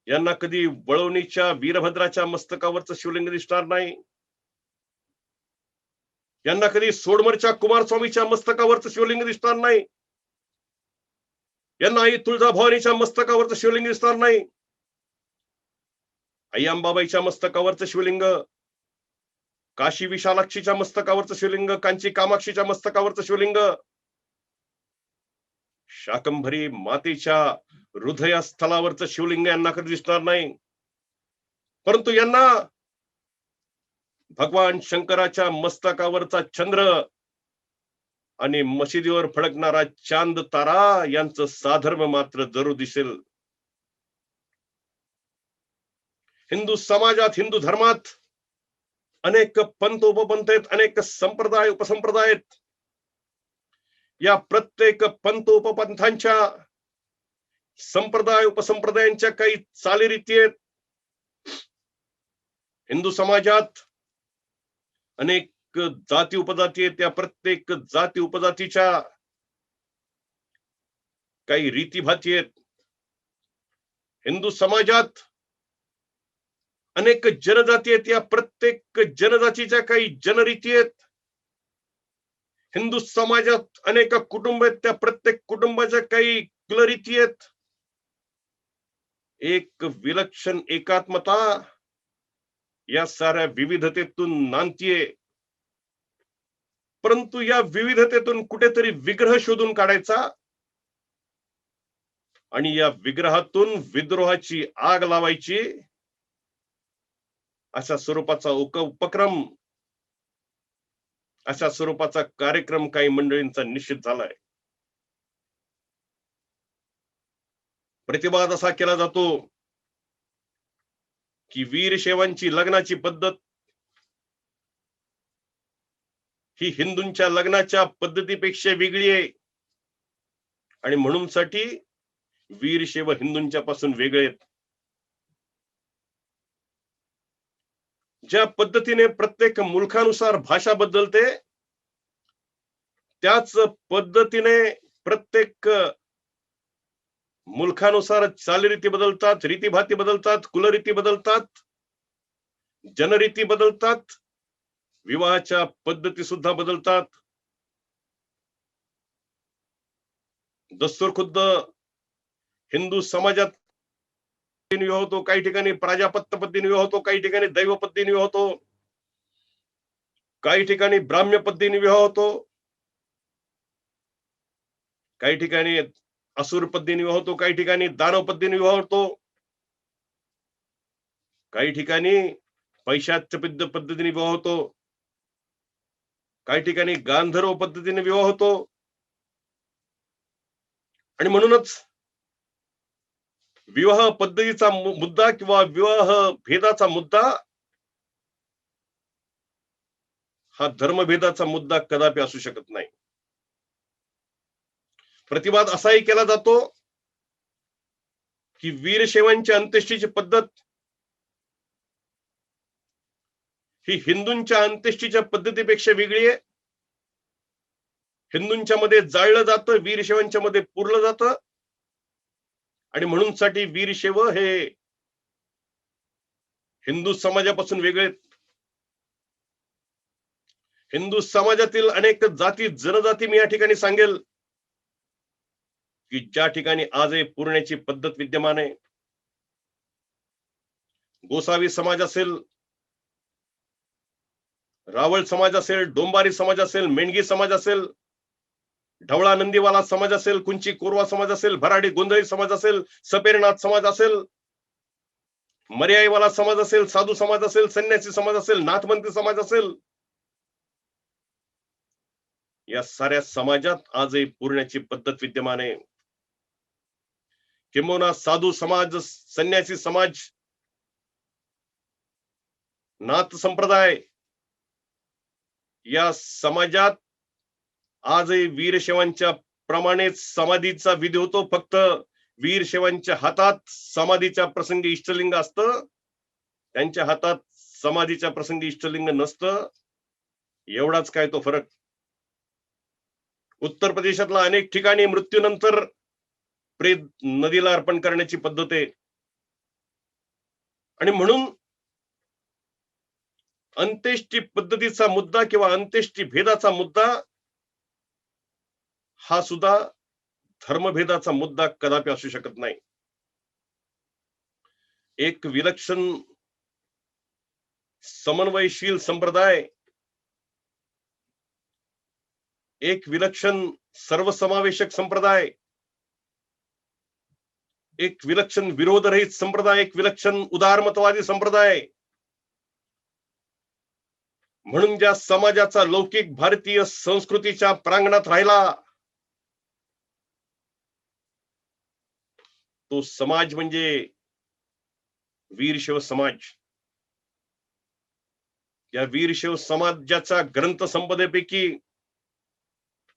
यांना कधी वळवणीच्या वीरभद्राच्या मस्तकावरचं शिवलिंग दिसणार नाही. यांना कधी सोडमरच्या कुमारस्वामीच्या मस्तकावरचं शिवलिंग दिसणार नाही. यांना आई तुळजाभवानीच्या मस्तकावरचं शिवलिंग दिसणार नाही. आई अंबाबाईच्या मस्तकावरचं शिवलिंग, काशी विशालाक्षीच्या मस्तकावरचं शिवलिंग, कांची कामाक्षीच्या मस्तकावरचं शिवलिंग, शाकंभरी मातेच्या हृदयस्थलावरचं शिवलिंग यांना कधी दिसणार नाही. परंतु यांना भगवान शंकराच्या मस्तकावरचा चंद्र आणि मशिदीवर फडकणारा चांद तारा यांचं साधर्म मात्र जरूर दिसेल. हिंदू समाजात, हिंदू धर्मात अनेक पंथ उपपंथ आहेत, अनेक संप्रदाय उपसंप्रदाय आहेत. या प्रत्येक पंथ उपपंथांच्या, संप्रदाय उपसंप्रदायांच्या काही चालीरीती आहेत. हिंदू समाजात अनेक जाती उपजाती आहेत. त्या प्रत्येक जाती उपजातीच्या काही रीतीभाती आहेत. हिंदू समाजात अनेक जनजाती आहेत. या प्रत्येक जनजातीच्या काही जनरीती आहेत. हिंदू समाजात अनेक कुटुंब आहेत. त्या प्रत्येक कुटुंबाच्या काही कुलरीती आहेत. एक विलक्षण एकात्मता या साऱ्या विविधतेतून नांदतीये. परंतु या विविधतेतून कुठेतरी विग्रह शोधून काढायचा आणि या विग्रहातून विद्रोहाची आग लावायची, अशा स्वरूपाचा उपक्रम, अशा स्वरूपाचा कार्यक्रम काही मंडळींचा निश्चित झालाय. प्रतिवाद असा केला जातो की वीरशैवांची लग्नाची पद्धत ही हिंदूंच्या लग्नाच्या पद्धतीपेक्षा वेगळी आहे आणि म्हणून साठी वीरशैव हिंदूंच्या पासून वेगळे आहेत. ज्या पद्धतीने प्रत्येक मुलखानुसार भाषा बदलते, त्याच पद्धतीने प्रत्येक मुलखानुसार चालीरीती बदलतात, रीतीभाती बदलतात, कुलरीती बदलतात, जनरीती बदलतात, विवाहाच्या पद्धती सुद्धा बदलतात. दस्तूर खुद्द हिंदू समाजात विवाह होतो, काही ठिकाणी प्राजापत्य पद्धतीने विवाह होतो, काही ठिकाणी दैव पद्धतीने विवाह होतो, काही ठिकाणी ब्राह्म्य पद्धतीने विवाह होतो, काही ठिकाणी असुर पद्धतीने विवाह होतो, काही ठिकाणी दानव पद्धतीने विवाह होतो, काही ठिकाणी पैशाच्य पद्धतीने विवाह होतो, काही ठिकाणी गांधर्व पद्धतीने विवाह होतो. आणि म्हणूनच विवाह पद्धतीचा मुद्दा किंवा विवाह भेदाचा मुद्दा हा धर्मभेदाचा मुद्दा कदापि असू शकत नाही. प्रतिवाद असाही केला जातो की वीरशैवांची अंत्येष्टीची पद्धत ही हिंदूंच्या अंत्येष्टीच्या पद्धतीपेक्षा वेगळी आहे. हिंदूंच्या मध्ये जाळलं जातं, वीरशैवांच्या मध्ये पुरलं जातं. आणि म्हणून साठी वीरशैव हे हिंदू समाजापासून वेगळे. हिंदू समाजातील अनेक जाती जनजाती मी या ठिकाणी सांगेल की ज्या ठिकाणी आजही पुरण्याची पद्धत विद्यमान आहे. गोसावी समाज असेल, रावळ समाज असेल, डोंबारी समाज असेल, मेंढगी समाज असेल, ढवळा नंदीवाला समाज असेल, कुंची कोरवा समाज असेल, भराडी गोंधळी समाज असेल, सपेरनाथ समाज असेल, मर्याईवाला समाज असेल, साधू समाज असेल, संन्यासी समाज असेल, नाथमंत्री समाज असेल, या साऱ्या समाजात आजही पुरण्याची पद्धत विद्यमान आहे. किंबहुना साधू समाज, संन्यासी समाज, नाथ संप्रदाय या समाजात आजही वीरशैवांच्या प्रमाणेच समाधीचा विधी होतो. फक्त वीरशैवांच्या हातात समाधीच्या प्रसंगी इष्टलिंग असतं, त्यांच्या हातात समाधीच्या प्रसंगी इष्टलिंग नसतं. एवढाच काय तो फरक. उत्तर प्रदेशातला अनेक ठिकाणी मृत्यूनंतर प्रेत नदीला अर्पण करण्याची पद्धत आहे. आणि म्हणून अंत्येष्टी पद्धतीचा मुद्दा किंवा अंत्येष्टी भेदाचा मुद्दा हा सुद्धा धर्मभेदाचा मुद्दा कदापि असू शकत नाही. एक विलक्षण समन्वयशील संप्रदाय, एक विलक्षण सर्वसमावेशक संप्रदाय, एक विलक्षण विरोधरहित संप्रदाय, एक विलक्षण उदारमतवादी संप्रदाय म्हणून ज्या समाजाचा लौकिक भारतीय संस्कृतीच्या प्रांगणात राहिला, तो समाज म्हणजे वीरशैव समाज. या वीरशैव समाजाच्या ग्रंथसंपदेपैकी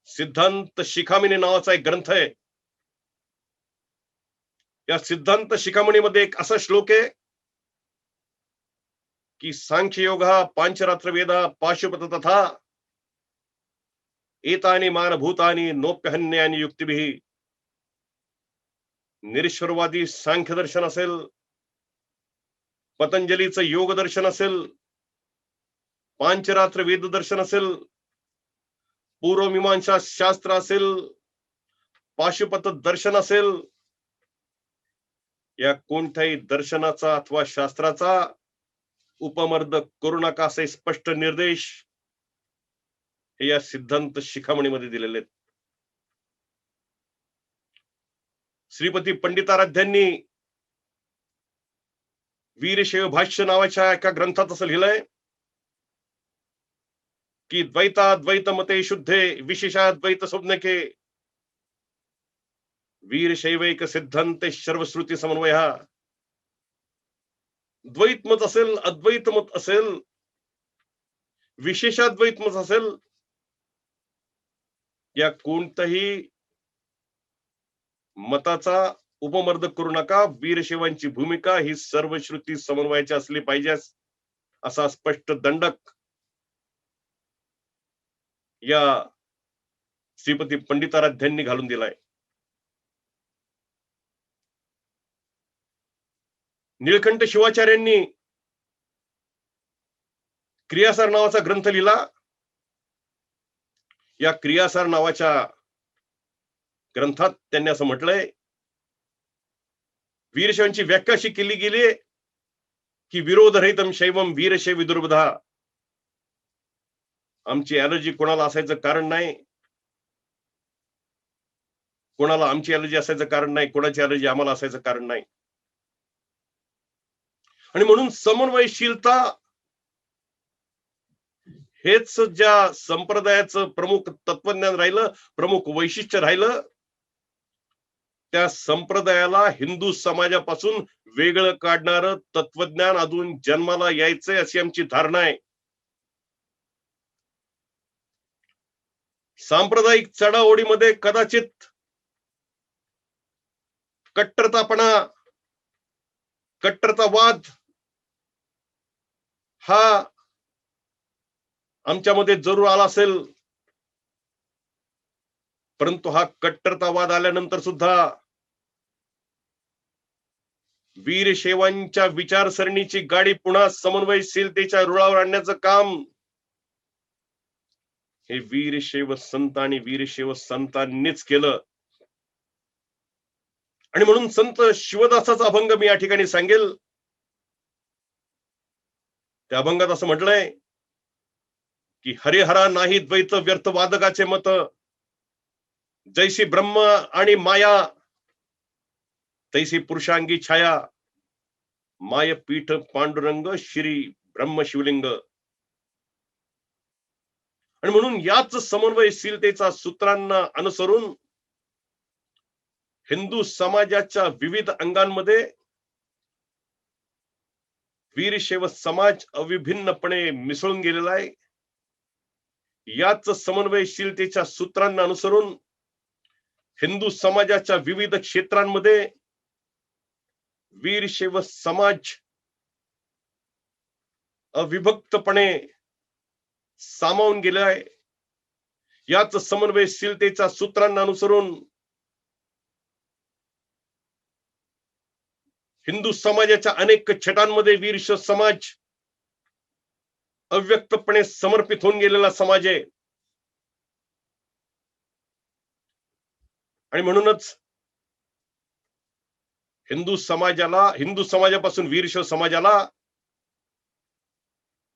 सिद्धांत शिखामणी नावाचा एक ग्रंथ आहे. या सिद्धांत शिखामणीमध्ये एक असा श्लोक आहे की सांख्य योगा पांचरात्र वेदा पाशुपत तथा एतानि मानभूतानि नोप्यहन्यानि युक्तिभिः. निरीश्वरवादी सांख्य दर्शन असेल, पतंजलीचं योग दर्शन असेल, पांचरात्र वेद दर्शन असेल, पूर्वमीमांसा शास्त्र असेल, पाशुपत दर्शन असेल, या कोणत्याही दर्शनाचा अथवा शास्त्राचा उपमर्द करू नका असे स्पष्ट निर्देश हे या सिद्धांत शिखामणीमध्ये दिलेले आहेत. श्रीपती पंडिताराध्यांनी वीरशैव भाष्य नावाच्या एका ग्रंथात असं लिहिलंय की द्वैताद्वैत मते शुद्धे विशेषाद्वैत स्वप्नके वीरशैवैक सिद्धांते सर्वश्रुती समन्वय. द्वैत मत असेल, अद्वैत मत असेल, विशेषाद्वैत मत असेल, या कोणत्याही मताचा उपमर्द करू नका. वीरशैवांची भूमिका ही सर्व श्रुती समन्वयाची असली पाहिजे असा स्पष्ट दंडक या श्रीपती पंडिताराध्यांनी घालून दिलाय. निळकंठ शिवाचार्यांनी क्रियासार नावाचा ग्रंथ लिहिला. या क्रियासार नावाच्या ग्रंथात त्यांनी असं म्हटलंय, वीरशैवांची व्याख्या अशी केली गेली की विरोधरहितम शैवम वीरशैव विदुर्बधा. आमची ॲलर्जी कोणाला असायचं कारण नाही, कोणाला आमची ॲलर्जी असायचं कारण नाही, कोणाची ॲलर्जी आम्हाला असायचं कारण नाही. आणि म्हणून समन्वयशीलता हेच ज्या संप्रदायाचं प्रमुख तत्वज्ञान राहिलं, प्रमुख वैशिष्ट्य राहिलं, त्या संप्रदायाला हिंदू समाजापासून वेगळं काढणारं तत्वज्ञान अजून जन्माला यायचंय अशी आमची धारणा आहे. सांप्रदायिक चढाओढीमध्ये कदाचित कट्टरतापणा, कट्टरतावाद हा आमच्यामध्ये जरूर आला असेल, परंतु हा कट्टरतावाद आल्यानंतर सुद्धा वीरशैवांच्या विचारसरणीची गाडी पुन्हा समन्वयशीलतेच्या रुळावर आणण्याचं काम हे वीरशैव संत आणि वीरशैव संतांनीच केलं. आणि म्हणून संत शिवदासाचा अभंग मी या ठिकाणी सांगेल. त्या अभंगात असं म्हटलंय की हरिहरा नाही द्वैत व्यर्थ वादकाचे मत, जैसी ब्रह्म आणि माया तैसी पुरुषांगी छाया, माय पीठ पांडुरंग श्री ब्रह्म शिवलिंग. आणि म्हणून याच समन्वयशीलतेचा सूत्रांना अनुसरून हिंदू समाजाच्या विविध अंगांमध्ये वीरशैव समाज अविभिन्नपणे मिसळून गेलेला आहे. याच समन्वयशीलतेच्या सूत्रांना अनुसरून हिंदू समाजाच्या विविध क्षेत्रांमध्ये वीरशैव समाज अविभक्तपणे सामावून गेला आहे. याच समन्वयशीलतेच्या सूत्रांना अनुसरून हिंदू समाजाच्या अनेक छटांमध्ये वीरशैव समाज अव्यक्तपणे समर्पित होऊन गेलेला समाज आहे. आणि म्हणूनच हिंदू समाजापासून वीरशैव समाजाला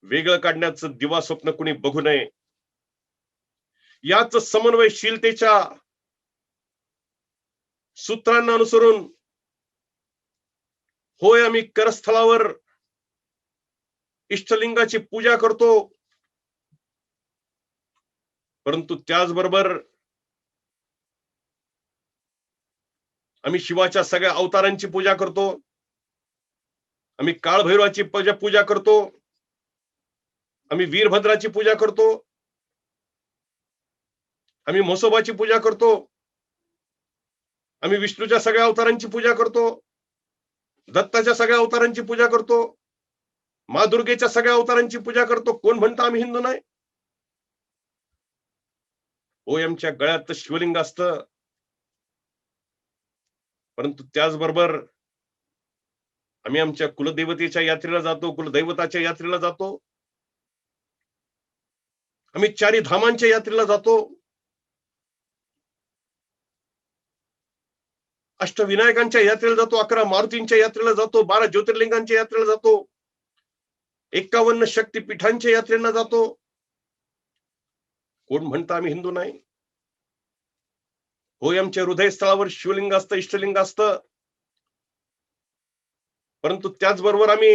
वेगळं काढण्याचं दिवा स्वप्न कुणी बघू नये. याच समन्वयशीलतेच्या सूत्रांना अनुसरून होय आम्ही करस्थळावर इष्टलिंगाची पूजा करतो, परंतु त्याचबरोबर आम्ही शिवाच्या सगळ्या अवतारांची पूजा करतो. आम्ही काळभैरवाची पूजा करतो. आम्ही वीरभद्राची पूजा करतो. आम्ही म्हसोबाची पूजा करतो. आम्ही विष्णूच्या सगळ्या अवतारांची पूजा करतो. दत्ताच्या सगळ्या अवतारांची पूजा करतो. माँ दुर्गेच्या सगळ्या अवतारांची पूजा करतो. कोण म्हणतं आम्ही हिंदू नाही? होय आमच्या गळ्यात शिवलिंग असतं, परंतु त्याचबरोबर आम्ही आमच्या कुलदेवतेच्या यात्रेला जातो, कुलदैवताच्या यात्रेला जातो. आम्ही चारी धामांच्या यात्रेला जातो. अष्टविनायकांच्या यात्रेला जातो. 11 मारुतींच्या यात्रेला जातो. 12 ज्योतिर्लिंगांच्या यात्रेला जातो. 51 शक्तीपीठांच्या यात्रेला जातो. कोण म्हणतं आम्ही हिंदू नाही? होय आमच्या हृदयस्थळावर शिवलिंग असतं, इष्टलिंग असतं, परंतु त्याचबरोबर आम्ही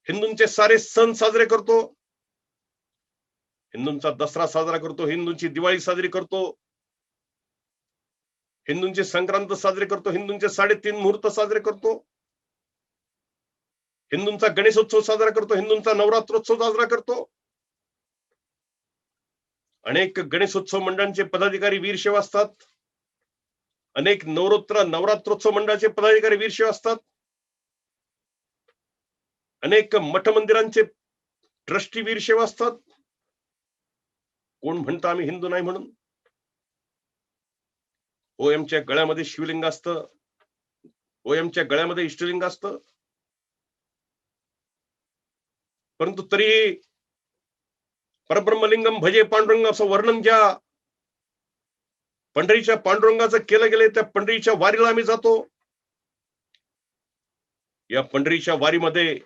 हिंदूंचे सारे सण साजरे करतो. हिंदूंचा दसरा साजरा करतो, हिंदूंची दिवाळी साजरी करतो, हिंदूंचे संक्रांत साजरे करतो, हिंदूंचे 3.5 मुहूर्त साजरे करतो, हिंदूंचा गणेशोत्सव साजरा करतो, हिंदूंचा नवरात्रोत्सव साजरा करतो. अनेक गणेशोत्सव मंडळांचे पदाधिकारी वीरशैव असतात. अनेक नवरात्रोत्सव मंडळाचे पदाधिकारी वीरशैव असतात. अनेक मठ मंदिरांचे ट्रस्टी वीरशैव असतात. कोण म्हणतं आम्ही हिंदू नाही म्हणून? होय आमच्या गळ्यामध्ये शिवलिंग असतं. होय आमच्या गळ्यामध्ये इष्टलिंग असतं, परंतु तरीही परब्रह्मलिंगम भजे पांडुरंग असं वर्णन ज्या पंढरीच्या पांडुरंगाचं केलं गेलंय, त्या पंढरीच्या वारीला आम्ही जातो. या पंढरीच्या वारीमध्ये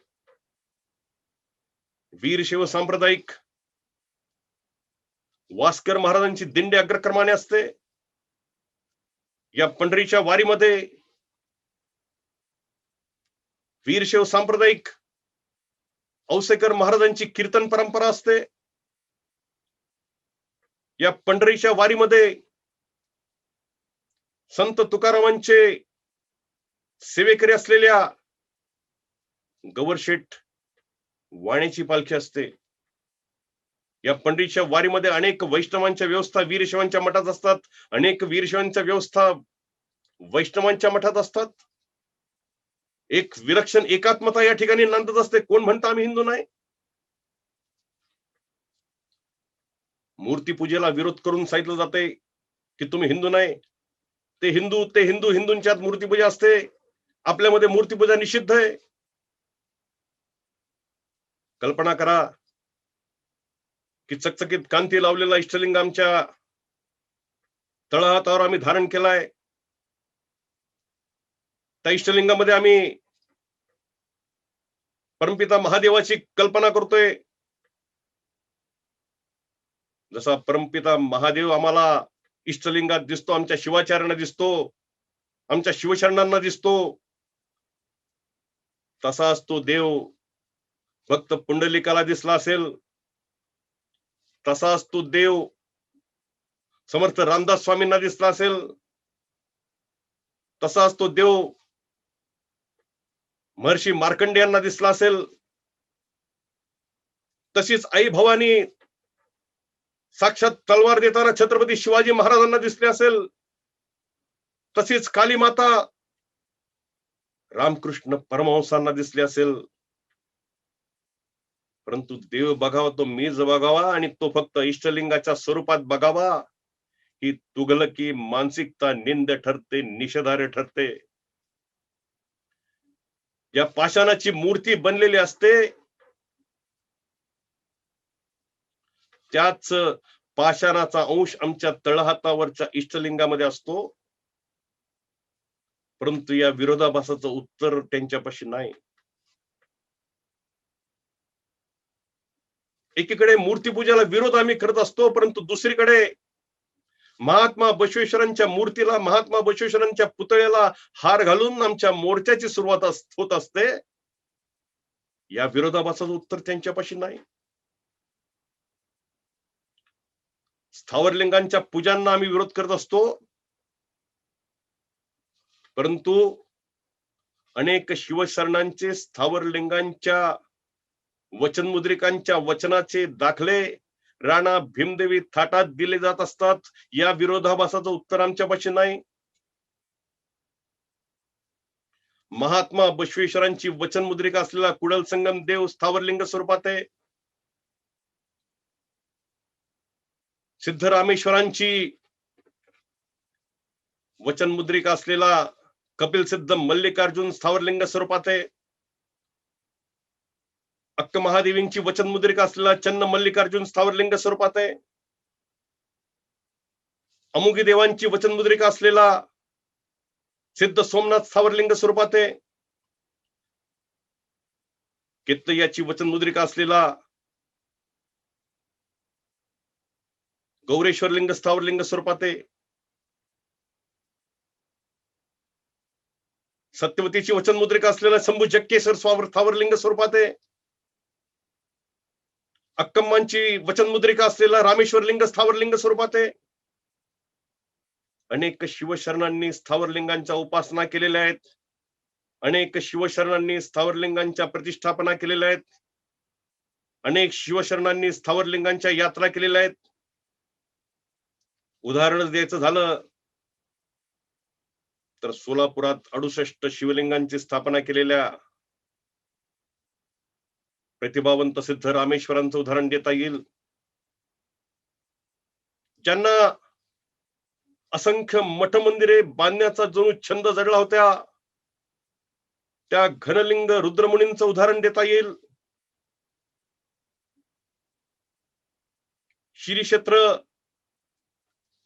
वीरशैव सांप्रदायिक वास्कर महाराजांची दिंडी अग्रक्रमाने असते. या पंढरीच्या वारीमध्ये वीरशैव सांप्रदायिक औसेकर महाराजांची कीर्तन परंपरा असते. या पंढरीच्या वारीमध्ये संत तुकारामांचे सेवेकरी असलेल्या गवरशेठ वाणीची पालखी असते. या पंढरीच्या वारीमध्ये अनेक वैष्णवांच्या व्यवस्था वीरशैवांच्या मठात असतात. अनेक वीरशैवांच्या व्यवस्था वैष्णवांच्या मठात असतात. एक विलक्षण एकात्मता या ठिकाणी नांदत असते. कोण म्हणतं आम्ही हिंदू नाही? मूर्तीपूजेला विरोध करून सांगितलं जाते की तुम्ही हिंदू नाही, ते हिंदू हिंदूंच्यात मूर्तीपूजा असते, आपल्यामध्ये मूर्तीपूजा निषिद्ध आहे. कल्पना करा की चकचकीत कांती लावलेला इष्टलिंग आमच्या तळहातावर आम्ही धारण केलाय. त्या इष्टलिंगामध्ये आम्ही परमपिता महादेवाची कल्पना करतोय. जसा परमपिता महादेव आम्हाला इष्टलिंगात दिसतो, आमच्या शिवाचार्यांना दिसतो, आमच्या शिवशरणांना दिसतो, तसाच तो देव फक्त पुंडलिकाला दिसला असेल, तसाच तो देव समर्थ रामदास स्वामींना दिसला असेल, तसाच तो देव महर्षी मार्कंडेयांना दिसला असेल, तशीच आई भवानी साक्षात तलवार देताना छत्रपती शिवाजी महाराजांना दिसले असेल, तशीच काली माता रामकृष्ण परमहंसांना दिसले असेल. परंतु देव बघावा तो मीच बघावा आणि तो फक्त इष्टलिंगाच्या स्वरूपात बघावा, ही तुगलकी मानसिकता निंद ठरते, निषेधार्ह ठरते. या पाषाणाची मूर्ती बनलेली असते, त्याच पाषाणाचा अंश आमच्या तळहातावरच्या इष्टलिंगामध्ये असतो. परंतु या विरोधाभासाचं उत्तर त्यांच्यापाशी नाही. एकीकडे मूर्तीपूजेला विरोध आम्ही करत असतो, परंतु दुसरीकडे महात्मा बसवेश्वरांच्या मूर्तीला, महात्मा बसवेश्वरांच्या पुतळ्याला हार घालून आमच्या मोर्चाची सुरुवात होत असते. या विरोधाभासाचं उत्तर त्यांच्यापाशी नाही. स्थावरलिंगांच्या पूजांना आम्ही विरोध करत असतो, परंतु अनेक शिवशरणांचे स्थावरलिंगांच्या वचनमुद्रिकांच्या वचनाचे दाखले राणा भीमदेवी थाटात दिले जात असतात. या विरोधाभासाचं उत्तर आमच्यापाशी नाही. महात्मा बसवेश्वरांची वचनमुद्रिका असलेला कुडल संगम देव स्थावरलिंग स्वरूपात आहे. सिद्धरामेश्वरांची वचनमुद्रिका असलेला कपिल सिद्ध मल्लिकार्जुन स्थावरलिंग स्वरूपात आहे. अक्क महादेवींची वचनमुद्रिका असलेला चन्न मल्लिकार्जुन स्थावरलिंग स्वरूपात आहे. अमुगी देवांची वचनमुद्रिका असलेला सिद्ध सोमनाथ स्थावरलिंग स्वरूपात आहे. केतयाची वचनमुद्रिका असलेला गौरेश्वरलिंग स्थावरलिंग स्वरूपात आहे. सत्यवतीची वचनमुद्रिका असलेला शंभू जक्केश्वर स्थावरलिंग स्वरूपात आहे. अक्कम्मांची वचनमुद्रिका असलेला रामेश्वरलिंग स्थावरलिंग स्वरूपात आहे. अनेक शिवशरणांनी स्थावरलिंगांच्या उपासना केलेल्या आहेत. अनेक शिवशरणांनी स्थावरलिंगांच्या प्रतिष्ठापना केलेल्या आहेत. अनेक शिवशरणांनी स्थावरलिंगांच्या यात्रा केलेल्या आहेत. उदाहरण द्यायचं झालं तर सोलापुरात 68 शिवलिंगांची स्थापना केलेल्या प्रतिभावंत सिद्ध रामेश्वरांचं उदाहरण देता येईल, ज्यांना असंख्य मठ मंदिरे बांधण्याचा जणू छंद जडला होता. त्या घनलिंग रुद्रमुनींचं उदाहरण देता येईल. श्री क्षेत्र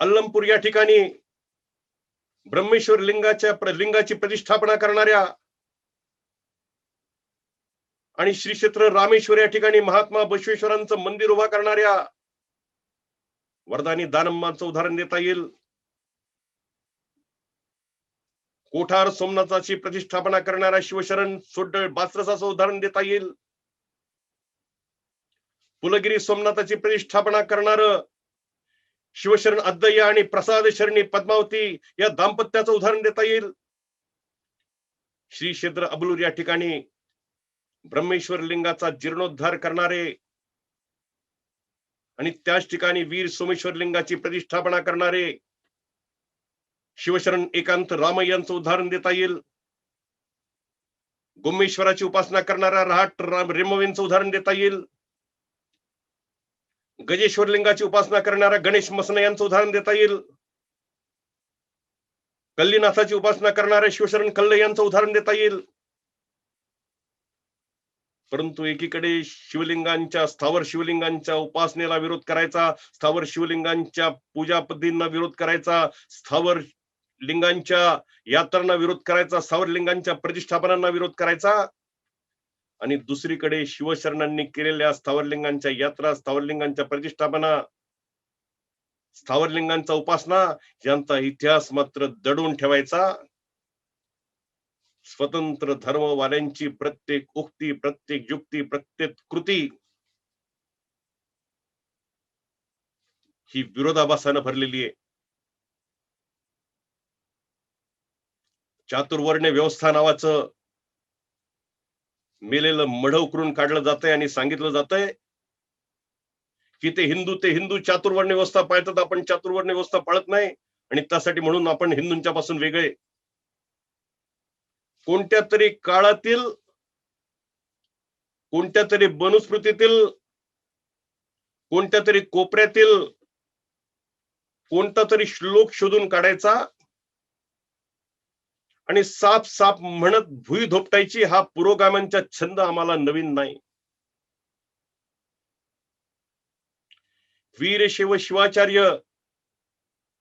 अल्लमपूर या ठिकाणी ब्रह्मेश्वर लिंगाची प्रतिष्ठापना करणाऱ्या आणि श्री क्षेत्र रामेश्वर या ठिकाणी महात्मा बसवेश्वरांचं मंदिर उभा करणाऱ्या वरदानी दानम्माचं उदाहरण देता येईल. कोठार सोमनाथाची प्रतिष्ठापना करणाऱ्या शिवशरण सोड्डळ बासरसाचं उदाहरण देता येईल. पुलगिरी सोमनाथाची प्रतिष्ठापना करणार शिवशरण अद्दय्या आणि प्रसाद शरणी पद्मावती या दाम्पत्याचं उदाहरण देता येईल. श्री क्षेत्र अबलूर या ठिकाणी ब्रह्मेश्वर लिंगाचा जीर्णोद्धार करणारे आणि त्याच ठिकाणी वीर सोमेश्वर लिंगाची प्रतिष्ठापना करणारे शिवशरण एकांत रामय्यांचं उदाहरण देता येईल. गोमेश्वराची उपासना करणाऱ्या रहाट रेमवेंचं उदाहरण देता येईल. गजेश्वर लिंगाची उपासना करणाऱ्या गणेश मसने यांचं उदाहरण देता येईल. कल्लीनाथाची उपासना करणाऱ्या शिवशरण कल्ले यांचं उदाहरण देता येईल. परंतु एकीकडे शिवलिंगांच्या, स्थावर शिवलिंगांच्या उपासनेला विरोध करायचा, स्थावर शिवलिंगांच्या पूजा पद्धतींना विरोध करायचा, स्थावर लिंगांच्या यात्रांना विरोध करायचा, स्थावर लिंगांच्या प्रतिष्ठापनांना विरोध करायचा, आणि दुसरीकडे शिवशरणांनी केलेल्या स्थावरलिंगांच्या यात्रा, स्थावरलिंगांच्या प्रतिष्ठापना, स्थावरलिंगांचा उपासना यांचा इतिहास मात्र दडून ठेवायचा. स्वतंत्र धर्मवाल्यांची प्रत्येक उक्ती, प्रत्येक युक्ती, प्रत्येक कृती ही विरोधाभासानं भरलेली आहे. चातुर्वर्ण्य व्यवस्था नावाचं मेलेलं मढ उकरून काढलं जातंय आणि सांगितलं जातंय की ते हिंदू चातुर्वर्ण्य व्यवस्था पाळतात, आपण चातुर्वर्ण्य व्यवस्था पाळत नाही, आणि त्यासाठी म्हणून आपण हिंदूंच्या पासून वेगळे. कोणत्या तरी काळातील, कोणत्या तरी मनुस्मृतीतील, कोणत्या तरी कोपऱ्यातील कोणता तरी श्लोक शोधून काढायचा आणि साप साप म्हणत भुई धोपटायची, हा पुरोगाम्यांचा छंद आम्हाला नवीन नाही. वीरशैव शिवाचार्य,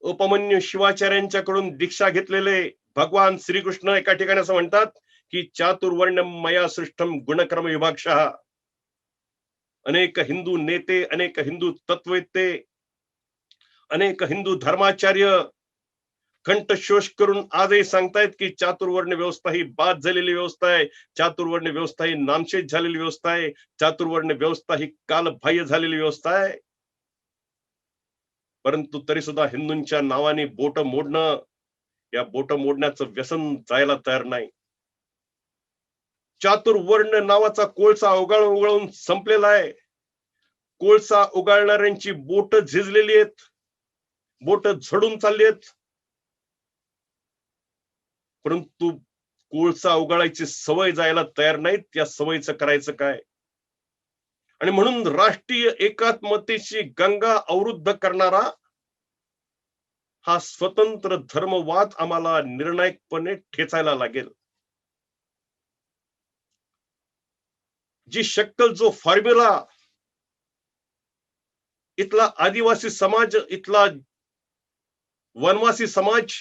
उपमन्यू शिवाचार्यांच्याकडून दीक्षा घेतलेले भगवान श्रीकृष्ण एका ठिकाणी असं म्हणतात की चातुर्वर्ण्यम मया सृष्टम गुणक्रम विभागशः. अनेक हिंदू नेते, अनेक हिंदू तत्ववेत्ते, अनेक हिंदू धर्माचार्य कंठशोष करून आजही सांगतायत की चातुर्वर्ण व्यवस्था ही बाद झालेली व्यवस्था आहे, चातुर्वर्ण व्यवस्था ही नामशेष झालेली व्यवस्था आहे, चातुर्वर्ण व्यवस्था ही कालबाह्य झालेली व्यवस्था आहे. परंतु तरी सुद्धा हिंदूंच्या नावाने बोट मोडणं, या बोट मोडण्याचं व्यसन जायला तयार नाही. चातुर्वर्ण नावाचा कोळसा उगाळून संपलेला आहे. कोळसा उगाळणाऱ्यांची बोट झिजलेली आहेत, बोट झडून चालली आहेत. परंतु कोळसा उगाळायची सवय जायला तयार नाहीत. त्या सवयीचं करायचं काय? आणि म्हणून राष्ट्रीय एकात्मतेची गंगा अवरुद्ध करणारा हा स्वतंत्र धर्मवाद आम्हाला निर्णायकपणे ठेचायला लागेल. जी शक्कल, जो फॉर्म्युला इथला आदिवासी समाज, इथला वनवासी समाज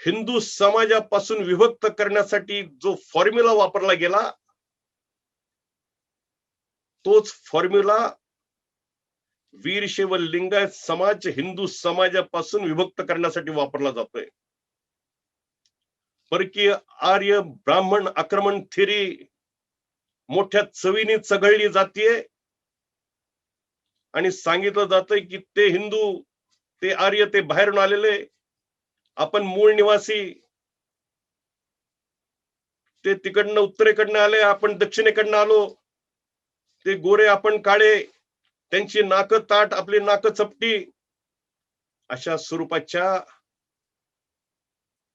हिंदू समाजापासून विभक्त करण्यासाठी जो फॉर्म्युला वापरला गेला, तोच फॉर्म्युला वीरशैव लिंगायत समाज हिंदू समाजापासून विभक्त करण्यासाठी वापरला जातोय. परकीय आर्य ब्राह्मण आक्रमण थेरी मोठ्या चवीने चघळली जातीये आणि सांगितलं जातंय की ते हिंदू, ते आर्य, ते बाहेरून आलेले, आपण मूळ निवासी, ते तिकडनं उत्तरेकडनं आले, आपण दक्षिणेकडनं आलो, ते गोरे, आपण काळे, त्यांची नाकं ताट, आपली नाकं चपटी, अशा स्वरूपाच्या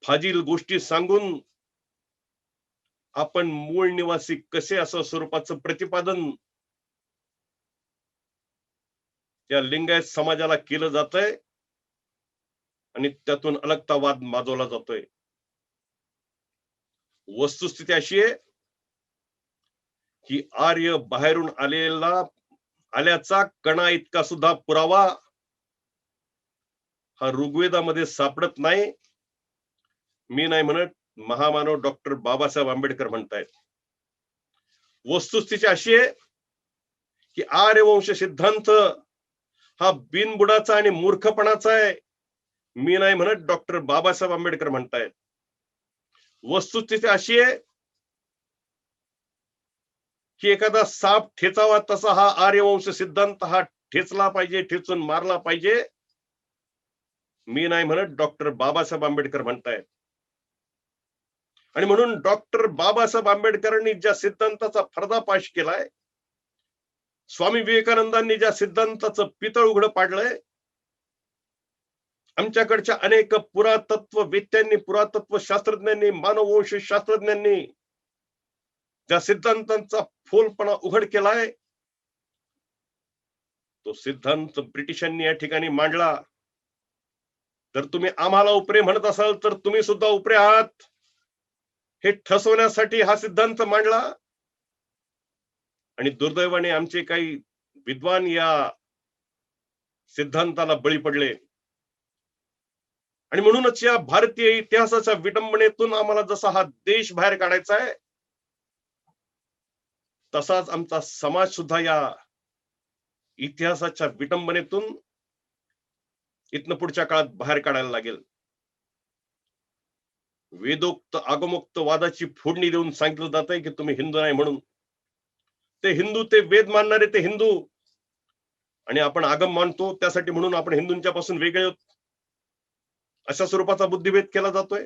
फाजील गोष्टी सांगून आपण मूळ निवासी कसे, असं स्वरूपाचं प्रतिपादन या लिंगायत समाजाला केलं जातंय आणि त्यातून अलगतावाद माजवला जातोय. वस्तुस्थिती अशी आहे की आर्य बाहेरून आल्याचा कणा इतका सुद्धा पुरावा हा ऋग्वेदामध्ये सापडत नाही. मी नाही म्हणत, महामानव डॉक्टर बाबासाहेब आंबेडकर म्हणतायत. वस्तुस्थिती अशी आहे की आर्यवंश सिद्धांत हा बिनबुडाचा आणि मूर्खपणाचा आहे. मी नाही म्हणत, डॉक्टर बाबासाहेब आंबेडकर म्हणतायत. वस्तुस्थिती अशी आहे की एखादा साप ठेचावा तसा हा आर्यवंश सिद्धांत हा ठेचला पाहिजे, ठेचून मारला पाहिजे. मी नाही म्हणत, डॉक्टर बाबासाहेब आंबेडकर म्हणतायत. आणि म्हणून डॉक्टर बाबासाहेब आंबेडकरांनी ज्या सिद्धांताचा पर्दाफाश केलाय, स्वामी विवेकानंदांनी ज्या सिद्धांताचं पितळ उघडं पाडलंय, आमच्याकडच्या अनेक पुरातत्ववेत्यांनी, पुरातत्व शास्त्रज्ञांनी, मानववंश शास्त्रज्ञांनी ज्या सिद्धांतांचा फोलपणा उघड केलाय, तो सिद्धांत ब्रिटिशांनी या ठिकाणी मांडला. जर तुम्ही आम्हाला उपरे म्हणत असाल तर तुम्ही सुद्धा उपरे आहात हे ठसवण्यासाठी हा सिद्धांत मांडला. आणि दुर्दैवाने आमचे काही विद्वान या सिद्धांताला बळी पडले. आणि म्हणूनच या भारतीय इतिहासाच्या विडंबनेतून आम्हाला जसा हा देश बाहेर काढायचा आहे, तसाच आमचा समाज सुद्धा या इतिहासाच्या विडंबनेतून इथनं पुढच्या काळात बाहेर काढायला लागेल. वेदोक्त आगमोक्त वादाची फोडणी देऊन सांगितलं जात आहे की तुम्ही हिंदू नाही म्हणून. ते हिंदू, ते वेद मानणारे ते हिंदू, आणि आपण आगम मानतो त्यासाठी म्हणून आपण हिंदूंच्या पासून वेगळे आहोत, अशा स्वरूपाचा बुद्धिभेद केला जातोय.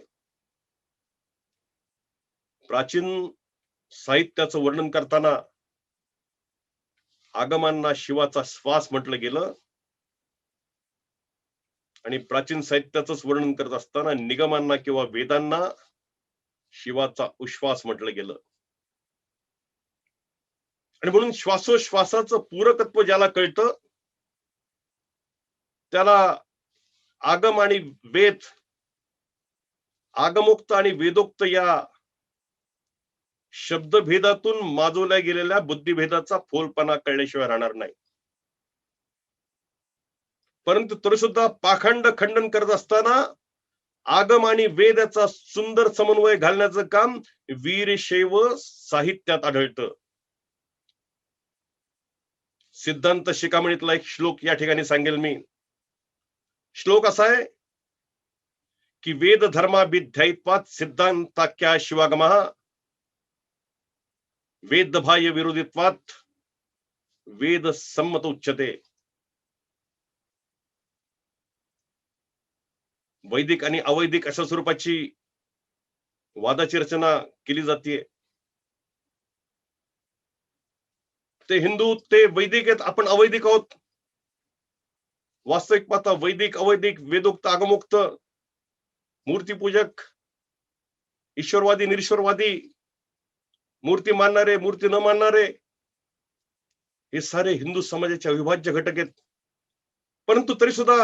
प्राचीन साहित्याचं वर्णन करताना आगमांना शिवाचा श्वास म्हटलं गेलं, आणि प्राचीन साहित्याचंच वर्णन करत असताना निगमांना किंवा वेदांना शिवाचा उश्वास म्हटलं गेलं. आणि म्हणून श्वासोश्वासाचं पूरकत्व ज्याला कळतं त्याला आगम आणि वेद, आगमोक्त आणि वेदोक्त या शब्दभेदातून माजवल्या गेलेल्या बुद्धिभेदाचा फोलपणा कळल्याशिवाय राहणार नाही. परंतु तरी सुद्धा पाखंड खंडन करत असताना आगम आणि वेद याचा सुंदर समन्वय घालण्याचं काम वीरशैव साहित्यात आढळतं. सिद्धांत शिखामणीतला एक श्लोक या ठिकाणी सांगेल मी. श्लोक असा आहे की वेद धर्माभिध्यायत्वात सिद्धांताख्या शिवागमः वेद बाह्य विरोधित्वात वेद संमत उच्यते. वैदिक आणि अवैदिक अशा स्वरूपाची वादाची रचना केली जाते. ते हिंदू, ते वैदिक आहेत, आपण अवैदिक आहोत. वास्तविक पाहता वैदिक, अवैदिक, वेदोक्त, आगमोक्त, मूर्तीपूजक, ईश्वरवादी, निरीश्वरवादी, मूर्ती मानणारे, मूर्ती न मानणारे, हे सारे हिंदू समाजाचे अविभाज्य घटक आहेत. परंतु तरी सुद्धा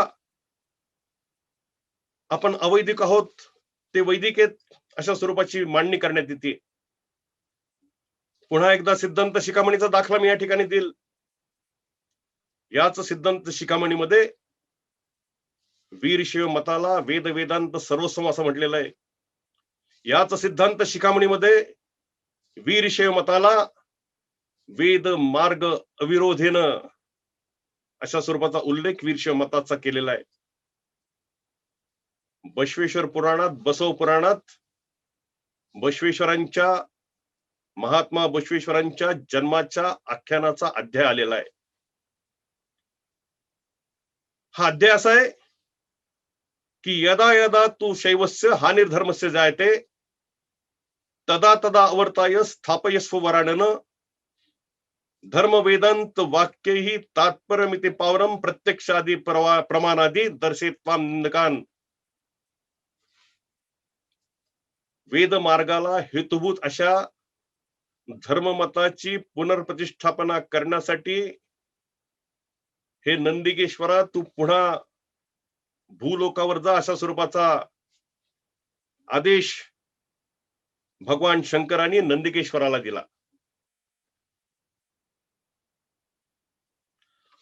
आपण अवैदिक आहोत, ते वैदिक आहेत, अशा स्वरूपाची मांडणी करण्यात येते. पुन्हा एकदा सिद्धांत शिखामणीचा दाखला मी या ठिकाणी देईल. याच सिद्धांत शिखामणीमध्ये वीरशैव मताला वेद वेदांत सर्वस्व असं म्हटलेलं आहे. याच सिद्धांत शिखामणीमध्ये वीरशैव मताला वेद मार्ग अविरोधेनं अशा स्वरूपाचा उल्लेख वीरशैव मताचा केलेला आहे. बसवेश्वर पुराणात, बसव पुराणात बसवेश्वरांच्या, महात्मा बसवेश्वरांच्या जन्माच्या आख्यानाचा अध्याय आलेला आहे. हा अध्याय असा आहे की यदा यदा तू शैवस्य हानिर्धर्मस्य जायते तदा तदा अवर्ताय स्थापयस्व वराणन धर्म वेदांत वाक्यही तात्पर्यमिति पावरम प्रत्यक्षादी प्रमाणादी दर्शयत्वाम निंदकान. वेद मार्गाला हेतुभूत अशा धर्ममताची पुनर्प्रतिष्ठापना करण्यासाठी हे नंदिकेश्वरा तू पुन्हा भूलोकावर जा, अशा स्वरूपाचा आदेश भगवान शंकरांनी नंदिकेश्वराला दिला.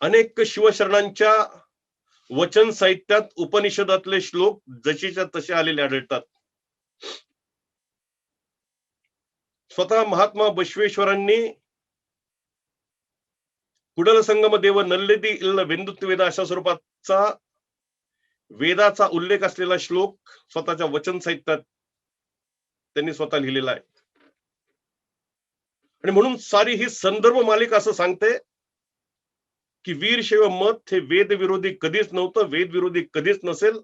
अनेक शिवशरणांच्या वचन साहित्यात उपनिषदातले श्लोक जशीच्या तसे आलेले आढळतात. स्वतः महात्मा बसवेश्वरांनी कुडल संगम देव नल्लेदी इल्ल वेंदुत्वेद अशा स्वरूपाचा वेदाचा उल्लेख असलेला श्लोक स्वतःच्या वचन साहित्यात त्यांनी स्वतः लिहिलेला आहे. आणि म्हणून सारी ही संदर्भ मालिका असं सांगते की वीरशैव मत हे वेद विरोधी कधीच नव्हतं, वेद विरोधी कधीच नसेल,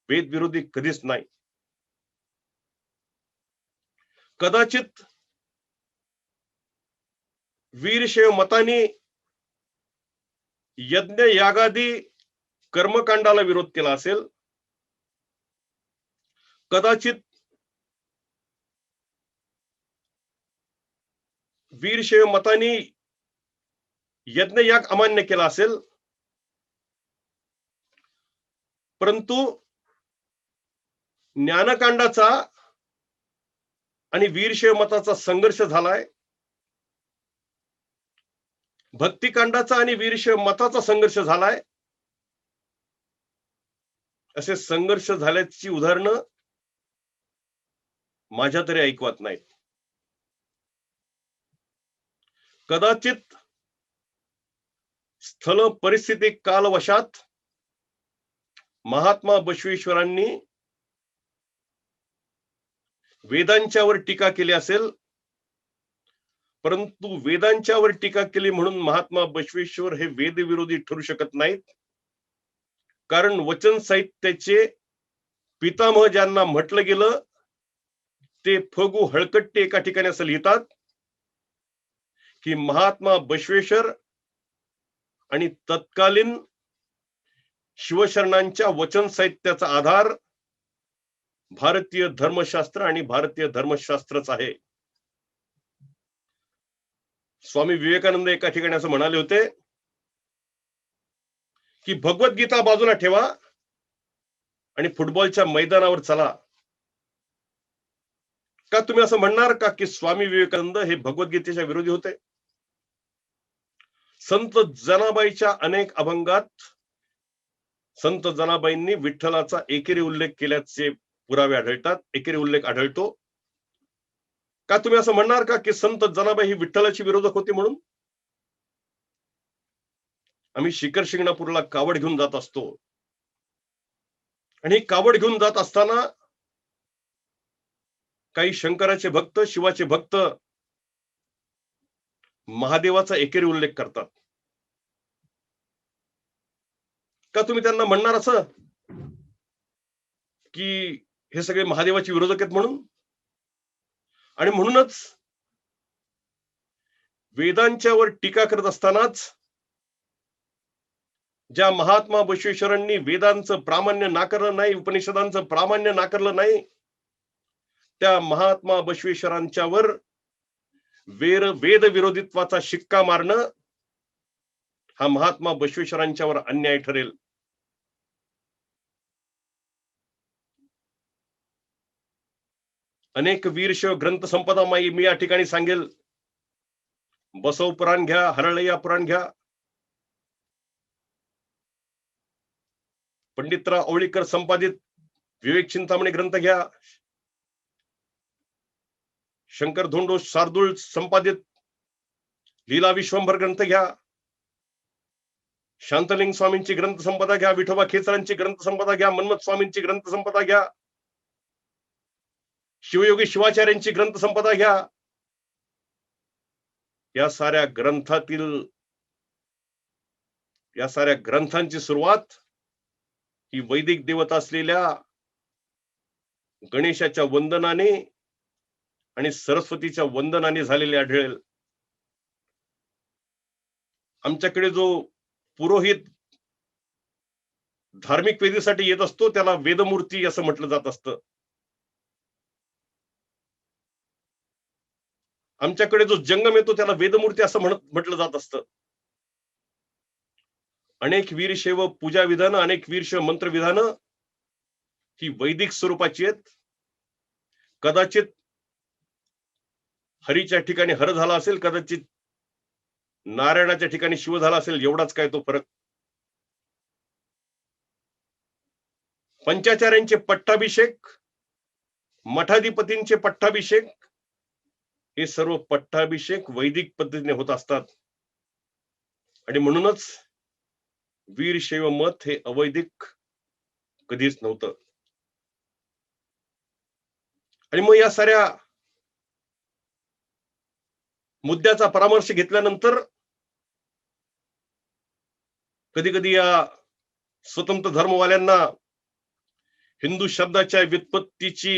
वेद विरोधी कधीच नाही. कदाचित वीरशैव मतानी यज्ञ यागादी कर्मकांडाला विरोध केला असेल, कदाचित वीरशैव मतानी यज्ञ याग अमान्य केला असेल, परंतु ज्ञानकांडाचा आणि वीरशैव मताचा संघर्ष झालाय, भक्तिकांडाचा आणि वीरशैव मताचा संघर्ष झालाय. असे संघर्ष झाल्याची उदाहरणं माझ्या तरी ऐकवत नाहीत. कदाचित स्थल परिस्थिती कालवशात महात्मा बसवेश्वरांनी वेदांच्यावर टीका केली असेल, परंतु वेदांच्यावर टीका केली म्हणून महात्मा बसवेश्वर हे वेदविरोधी ठरू शकत नाहीत. कारण वचन साहित्याचे पितामह ज्यांना म्हटलं गेलं ते फगू हळकट्टे एका ठिकाणी असं लिहितात की महात्मा बसवेश्वर आणि तत्कालीन शिवशरणांच्या वचन साहित्याचा आधार भारतीय धर्मशास्त्र आणि भारतीय धर्मशास्त्रच आहे. स्वामी विवेकानंद एका ठिकाणी असं म्हणाले होते की भगवद्गीता बाजूला ठेवा आणि फुटबॉलच्या मैदानावर चला. का तुम्ही असं म्हणणार का की स्वामी विवेकानंद हे भगवद्गीतेच्या विरोधी होते? संत जनाबाईच्या अनेक अभंगात संत जनाबाईंनी विठ्ठलाचा एकेरी उल्लेख केल्याचे पुरावे आढळतात, एकेरी उल्लेख आढळतो. का तुम्ही असं म्हणणार का की संत जनाबाई ही विठ्ठलाची विरोधक होती म्हणून? आम्ही शिखर शिंगणापूरला कावड घेऊन जात असतो आणि कावड घेऊन जात असताना काही शंकराचे भक्त, शिवाचे भक्त महादेवाचा एकेरी उल्लेख करतात. का तुम्ही त्यांना म्हणणार असं की हे सगळे महादेवाचे विरोधक आहेत म्हणून? आणि म्हणूनच वेदांच्यावर टीका करत असतानाच ज्या महात्मा बसवेश्वरांनी वेदांचं प्रामाण्य नाकारलं नाही, उपनिषदांचं प्रामाण्य नाकारलं नाही, त्या महात्मा बसवेश्वरांच्यावर वेद विरोधित्वाचा शिक्का मारणं हा महात्मा बसवेश्वरांच्यावर अन्याय ठरेल. अनेक वीरशैव ग्रंथ संपदा मी या ठिकाणी सांगेल. बसव पुराण घ्या, हरळय्या पुराण घ्या, पंडितराव आवळीकर संपादित विवेक चिंतामणी ग्रंथ घ्या, शंकर धोंडो शार्दूल संपादित लीला विश्वंभर ग्रंथ घ्या, शांतलिंग स्वामींची ग्रंथ संपदा घ्या, विठोबा खेचरांची ग्रंथ संपदा घ्या, मन्मथ स्वामींची ग्रंथ संपदा घ्या, शिवयोगी शिवाचार्यांची ग्रंथ संपदा घ्या. या साऱ्या ग्रंथांची सुरुवात ही वैदिक देवता असलेल्या गणेशाच्या वंदनाने आणि सरस्वतीच्या वंदनाने झालेली आढळेल. आमच्याकडे जो पुरोहित धार्मिक वेदीसाठी येत असतो त्याला वेदमूर्ती असं म्हटलं जात असतं. आमच्याकडे जो जंगम येतो त्याला वेदमूर्ती असं म्हटलं जात असतं. अनेक वीरशैव पूजा विधानं, अनेक वीरशैव मंत्र विधानं ही वैदिक स्वरूपाची आहेत. कदाचित हरीच्या ठिकाणी हर झाला असेल, कदाचित नारायणाच्या ठिकाणी शिव झाला असेल, एवढाच काय तो फरक. पंचाचार्यांचे पट्टाभिषेक, मठाधिपतींचे पट्टाभिषेक, हे सर्व पट्टाभिषेक वैदिक पद्धतीने होत असतात. आणि म्हणूनच वीरशैव मत हे अवैदिक कधीच नव्हतं. आणि मग या साऱ्या मुद्द्याचा परामर्श घेतल्यानंतर कधी कधी या स्वतंत्र धर्मवाल्यांना हिंदू शब्दाच्या व्युत्पत्तीची,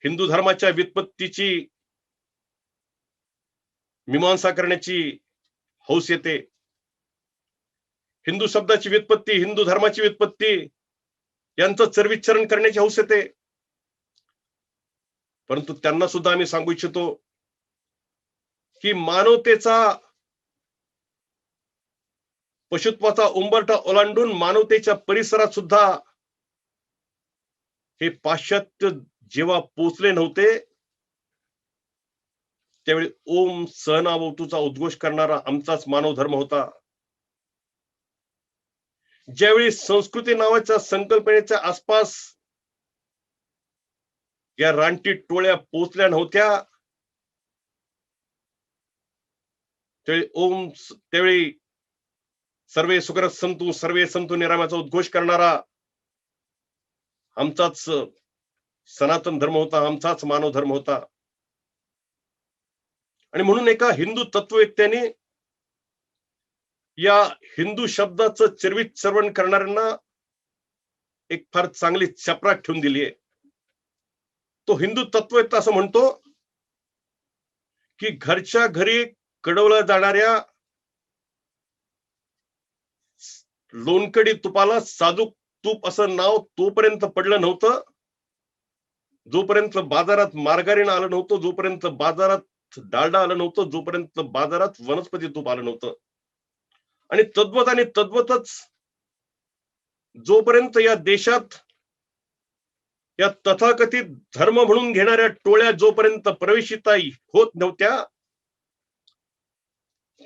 हिंदू धर्माच्या व्युत्पत्तीची मीमांसा करण्याची हौस येते. हिंदू शब्दाची व्युत्पत्ती, हिंदू धर्माची व्युत्पत्ती यांचं चरविच्चरण करण्याची हौस येते. परंतु त्यांना सुद्धा आम्ही सांगू इच्छितो की मानवतेचा, पशुत्वाचा उंबरठा ओलांडून मानवतेच्या परिसरात सुद्धा हे पाश्चात्य जेव्हा पोचले नव्हते त्यावेळी ओम सहनावतूचा उद्घोष करणारा आमचाच मानव धर्म होता. ज्यावेळी संस्कृती नावाच्या संकल्पनेच्या आसपास या रानटी टोळ्या पोचल्या नव्हत्या त्यावेळी सर्वे सुखरत संतू सर्वे संतू निराम्याचा उद्घोष करणारा आमचाच सनातन धर्म होता, आमचाच मानव धर्म होता. आणि म्हणून एका हिंदू तत्ववेत्याने या हिंदू शब्दाचं चर्वित श्रवण करणाऱ्यांना एक फार चांगली चपराक ठेवून दिली आहे. तो हिंदू तत्ववेत्ता असं म्हणतो की घरच्या घरी कडवल्या जाणाऱ्या लोणकडी तुपाला साजूक तूप असं नाव तोपर्यंत पडलं नव्हतं जोपर्यंत बाजारात मार्गारीन आलं नव्हतं, जोपर्यंत बाजारात डालडा आलं नव्हतं, जोपर्यंत बाजारात वनस्पती तूप आलं नव्हतं. आणि तद्वतच जोपर्यंत या देशात या तथाकथित धर्म म्हणून घेणाऱ्या टोळ्या जोपर्यंत प्रवेशिता होत नव्हत्या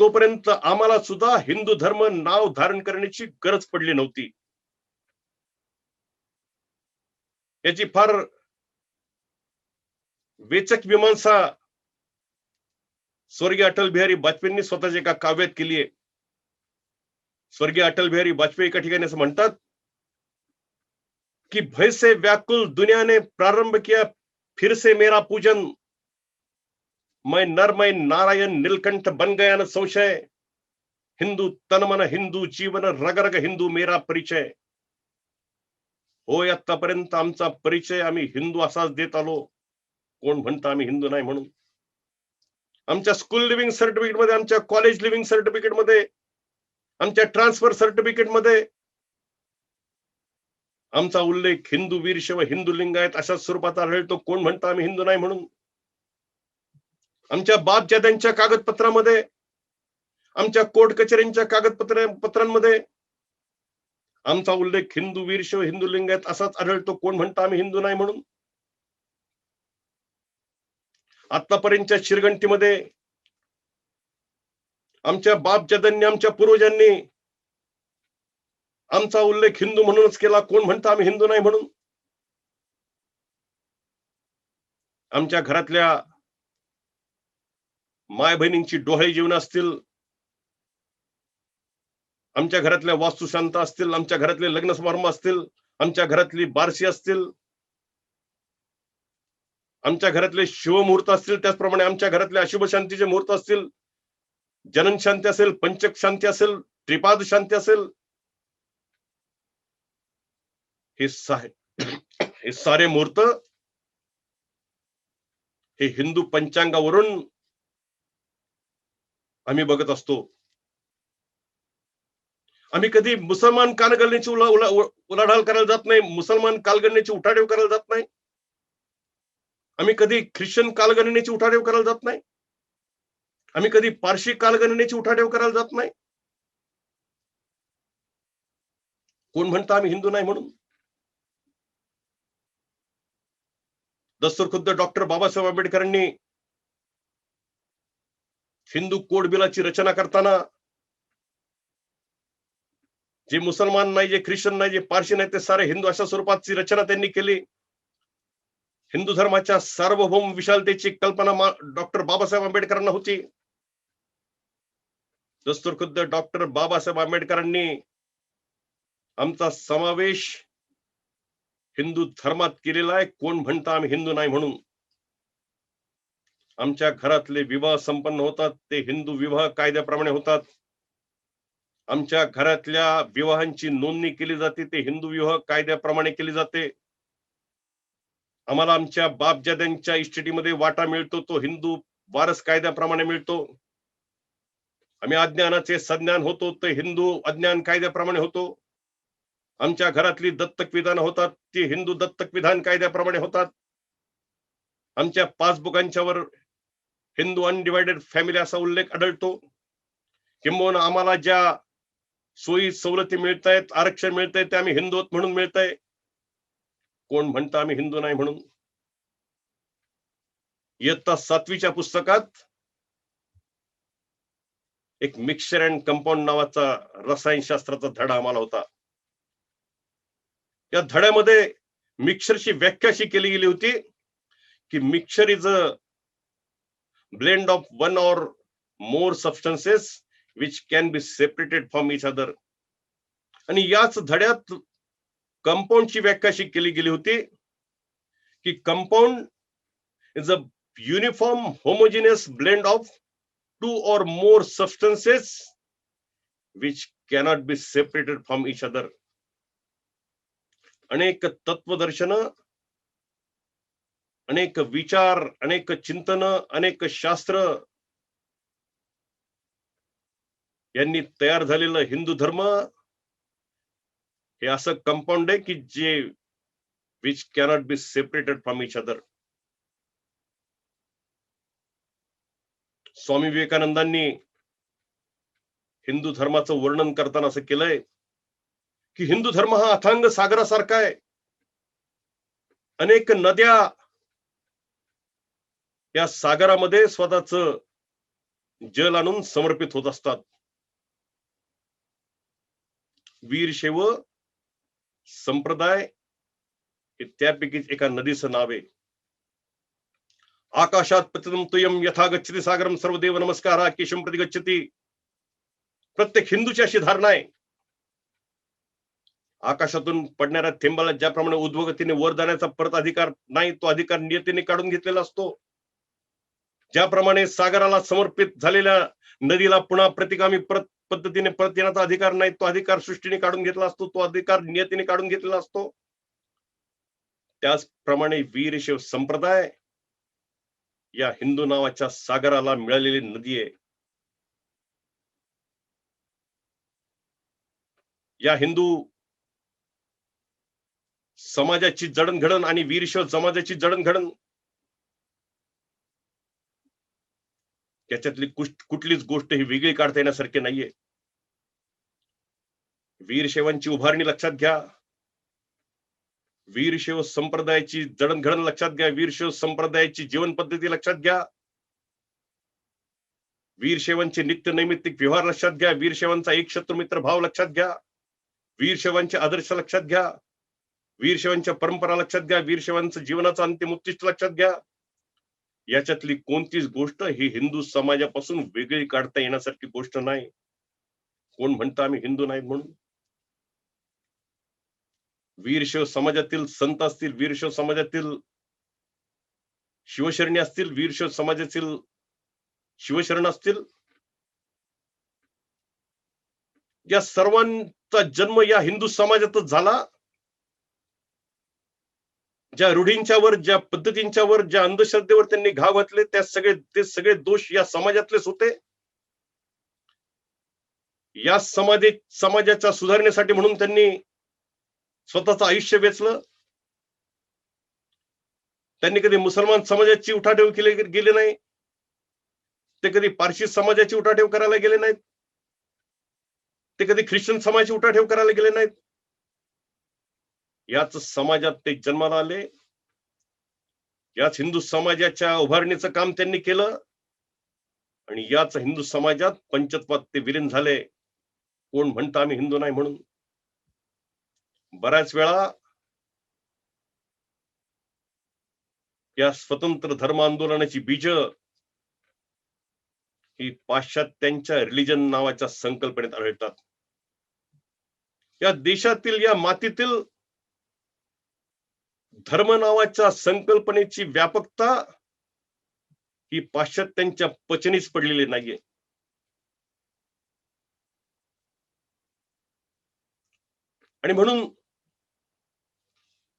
तोपर्यंत आम्हाला सुद्धा हिंदू धर्म नाव धारण करण्याची गरज पडली नव्हती. याची फार वेचक मीमांसा स्वर्गीय अटल बिहारी वाजपेयींनी स्वतःच्या एका काव्यात केली आहे. स्वर्गीय अटल बिहारी वाजपेयी एका ठिकाणी असं म्हणतात कि भय से व्याकुल दुनिया ने प्रारंभ किया फिर से मेरा पूजन, मैं नर मैं नारायण नीलकंठ बन गया न संशय, हिंदू तन मन हिंदू जीवन रग रग हिंदू मेरा परिचय. होय आतापर्यंत आमचा परिचय आम्ही हिंदू असाच देत आलो. कोण म्हणतं आम्ही हिंदू नाही म्हणून? आमच्या स्कूल लिव्हिंग सर्टिफिकेट मध्ये, आमच्या कॉलेज लिव्हिंग सर्टिफिकेट मध्ये, आमच्या ट्रान्सफर सर्टिफिकेट मध्ये आमचा उल्लेख हिंदू वीर शिव हिंदू लिंगायत अशा स्वरूपात आढळतो. कोण म्हणतं आम्ही हिंदू नाही म्हणून? आमच्या बापजाद्यांच्या कागदपत्रामध्ये, आमच्या कोर्ट कचेऱ्यांच्या कागदपत्रांमध्ये आमचा उल्लेख हिंदू वीर शिव हिंदू लिंगायत असाच आढळतो. कोण म्हणतं आम्ही हिंदू नाही म्हणून? आतापर्यंतच्या शिरगंटीमध्ये आमच्या बापजाद्यांनी, आमच्या पूर्वजांनी आमचा उल्लेख हिंदू म्हणूनच केला. कोण म्हणतं आम्ही हिंदू नाही म्हणून? आमच्या घरातल्या माय बहिणींची डोहाळी जीवन असतील, आमच्या घरातल्या वास्तुशांत असतील, आमच्या घरातले लग्न समारंभ असतील, आमच्या घरातली बारशी असतील, आमच्या घरातले शिवमुहूर्त असतील, त्याचप्रमाणे आमच्या घरातले अशुभ शांतीचे मुहूर्त असतील, जनन शांती असेल, पंचक शांती असेल, त्रिपाद शांती असेल, हे सारे मुहूर्त हे हिंदू पंचांगावरून आम्ही बघत असतो. आम्ही कधी मुसलमान कालगणनेची उलाढाल करायला जात नाही, मुसलमान कालगणनेची उठाठेव करायला जात नाही. आम्ही कधी ख्रिश्चन कालगणनेची उठाठेव करायला जात नाही. आम्ही कधी पारशी कालगणनेची उठाठेव करायला जात नाही. कोण म्हणतं आम्ही हिंदू नाही म्हणून? दस्तूर खुद्द डॉक्टर बाबासाहेब आंबेडकरांनी हिंदू कोड बिलाची रचना करताना जे मुसलमान नाही, जे ख्रिश्चन नाही, जे पारशी नाही, ते सारे हिंदू अशा स्वरूपाची रचना त्यांनी केली. हिंदू धर्माच्या सार्वभौम विशालतेची कल्पना डॉक्टर बाबासाहेब आंबेडकरांना होती. दस्तूर खुद्द डॉक्टर बाबासाहेब आंबेडकरांनी आमचा समावेश हिंदू धर्मात केलेला आहे. कोण म्हणतं आम्ही हिंदू नाही म्हणून? आमच्या घरातले विवाह संपन्न होतात ते हिंदू विवाह कायद्याप्रमाणे होतात. आमच्या घरातल्या विवाहांची नोंदणी केली जाते ते हिंदू विवाह कायद्याप्रमाणे केली जाते. आम्हाला आमच्या बापजाद्यांच्या इस्टेटीमध्ये वाटा मिळतो तो हिंदू वारस कायद्याप्रमाणे मिळतो. आम्ही अज्ञानाचे सज्ञान होतो ते हिंदू अज्ञान कायद्याप्रमाणे होतो. आमच्या घरातली दत्तक विधानं होतात ती हिंदू दत्तक विधान कायद्याप्रमाणे होतात. आमच्या पासबुकांच्यावर हिंदू अनडिवायडेड फॅमिली असा उल्लेख आढळतो. किंबहुना आम्हाला ज्या सोयी सवलती मिळत आहेत, आरक्षण मिळतंय ते आम्ही हिंदू म्हणून मिळतंय. कोण म्हणतं आम्ही हिंदू नाही म्हणून? इयत्ता 7वीच्या पुस्तकात एक मिक्सचर अँड कंपाऊंड नावाचा रसायनशास्त्राचा धडा आम्हाला होता. या धड्यामध्ये मिक्सरची व्याख्या अशी केली गेली होती की mixture is a blend of one or more substances which can be separated from each other. आणि याच धड्यात कंपाऊंडची व्याख्या अशी केली गेली होती की compound is a uniform homogeneous blend of two or more substances which cannot be separated from each other. अनेक तत्वदर्शन, अनेक विचार, अनेक चिंतन, अनेक शास्त्र यांनी तयार झालेलं हिंदू धर्म हे असं कंपाऊंड आहे की जे which cannot be separated from each other. Swami विवेकानंदांनी हिंदू धर्माचं वर्णन करताना असं केलंय की हिंदू धर्म हा अथांग सागरासारखा आहे. अनेक नद्या या सागरामध्ये स्वतःच जल आणून समर्पित होत असतात. वीरशैव संप्रदाय हे त्यापैकीच एका नदीचं नाव आहे. आकाशात पतितं तुयं यथा गच्छति सागरम सर्वदेव नमस्कार केशम प्रति गच्छति. प्रत्येक हिंदूची अशी धारणा आहे. आकाशातून पडणाऱ्या थेंबाला ज्याप्रमाणे उद्भवगतीने वर जाण्याचा परत अधिकार नाही, तो अधिकार नियतीने काढून घेतलेला असतो. ज्याप्रमाणे सागराला समर्पित झालेल्या नदीला पुन्हा प्रतिगामी पद्धतीने परत येण्याचा अधिकार नाही, तो अधिकार सृष्टीने काढून घेतला असतो, तो अधिकार नियतीने काढून घेतलेला असतो. त्याचप्रमाणे वीरशैव संप्रदाय या हिंदू नावाच्या सागराला मिळालेली नदी आहे. या हिंदू समाजाची जडणघडण आणि वीरशैव समाजाची जडणघडण त्याच्यातली कुठलीच गोष्ट ही वेगळी काढता येण्यासारखी नाहीये. वीरशैवांची उभारणी लक्षात घ्या, वीरशैव संप्रदायाची जडणघडण लक्षात घ्या, वीरशैव संप्रदायाची जीवन पद्धती लक्षात घ्या, वीरशैवांचे नित्य नैमित्तिक व्यवहार लक्षात घ्या, वीरशैवांचा एक शत्रुमित्र भाव लक्षात घ्या, वीरशैवांचे आदर्श लक्षात घ्या, वीरशैवांच्या परंपरा लक्षात घ्या, वीरशैवांचं जीवनाचं अंतिम उद्दिष्ट लक्षात घ्या. याच्यातली कोणतीच गोष्ट ही हिंदू समाजापासून वेगळी काढता येण्यासारखी गोष्ट नाही. कोण म्हणतं आम्ही हिंदू नाही म्हणून? वीरशैव समाजातील संत असतील, वीरशैव समाजातील शिवशरणी असतील, वीरशैव समाजातील शिवशरण असतील, या सर्वांचा जन्म या हिंदू समाजातच झाला. ज्या रूढींच्या वर, ज्या पद्धतींच्या वर, ज्या अंधश्रद्धेवर त्यांनी घाव घातले, ते सगळे दोष या समाजातलेच होते. या समाजाच्या सुधारणेसाठी म्हणून त्यांनी स्वतःचं आयुष्य वेचलं. त्यांनी कधी मुसलमान समाजाची उठाठेव गेले नाही, ते कधी पारशी समाजाची उठाठेव करायला गेले नाहीत, ते कधी ख्रिश्चन समाजाची उठाठेव करायला गेले नाहीत. याच समाजात ते जन्माला आले, याच हिंदू समाजाच्या उभारणीचं काम त्यांनी केलं आणि याच हिंदू समाजात पंचत्वात ते विलीन झाले. कोण म्हणतं आम्ही हिंदू नाही म्हणून? बऱ्याच वेळा या स्वतंत्र धर्म आंदोलनाची बीज ही पाश्चात्यांच्या रिलिजन नावाच्या संकल्पनेत आढळतात. या देशातील, या मातीतील धर्म नावाच्या संकल्पनेची व्यापकता ही पाश्चात्यांच्या पचनीच पडलेली नाहीये. आणि म्हणून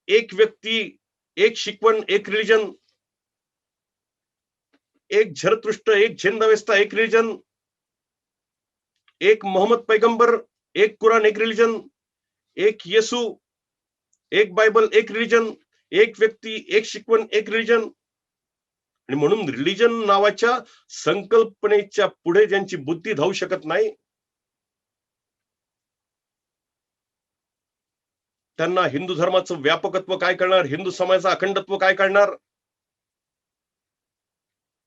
एक व्यक्ती, एक शिकवण, एक रिलिजन, एक झरतृष्ट, एक झेंदावेस्ता, एक रिलिजन, एक मोहम्मद पैगंबर, एक कुराण, एक रिलिजन, एक येसू, एक बायबल, एक रिलिजन, एक व्यक्ती, एक शिकवण, एक रिलिजन. आणि म्हणून रिलिजन नावाच्या संकल्पनेच्या पुढे ज्यांची बुद्धी धावू शकत नाही, त्यांना हिंदू धर्माचं व्यापकत्व काय कळणार, हिंदू समाजाचं अखंडत्व काय कळणार,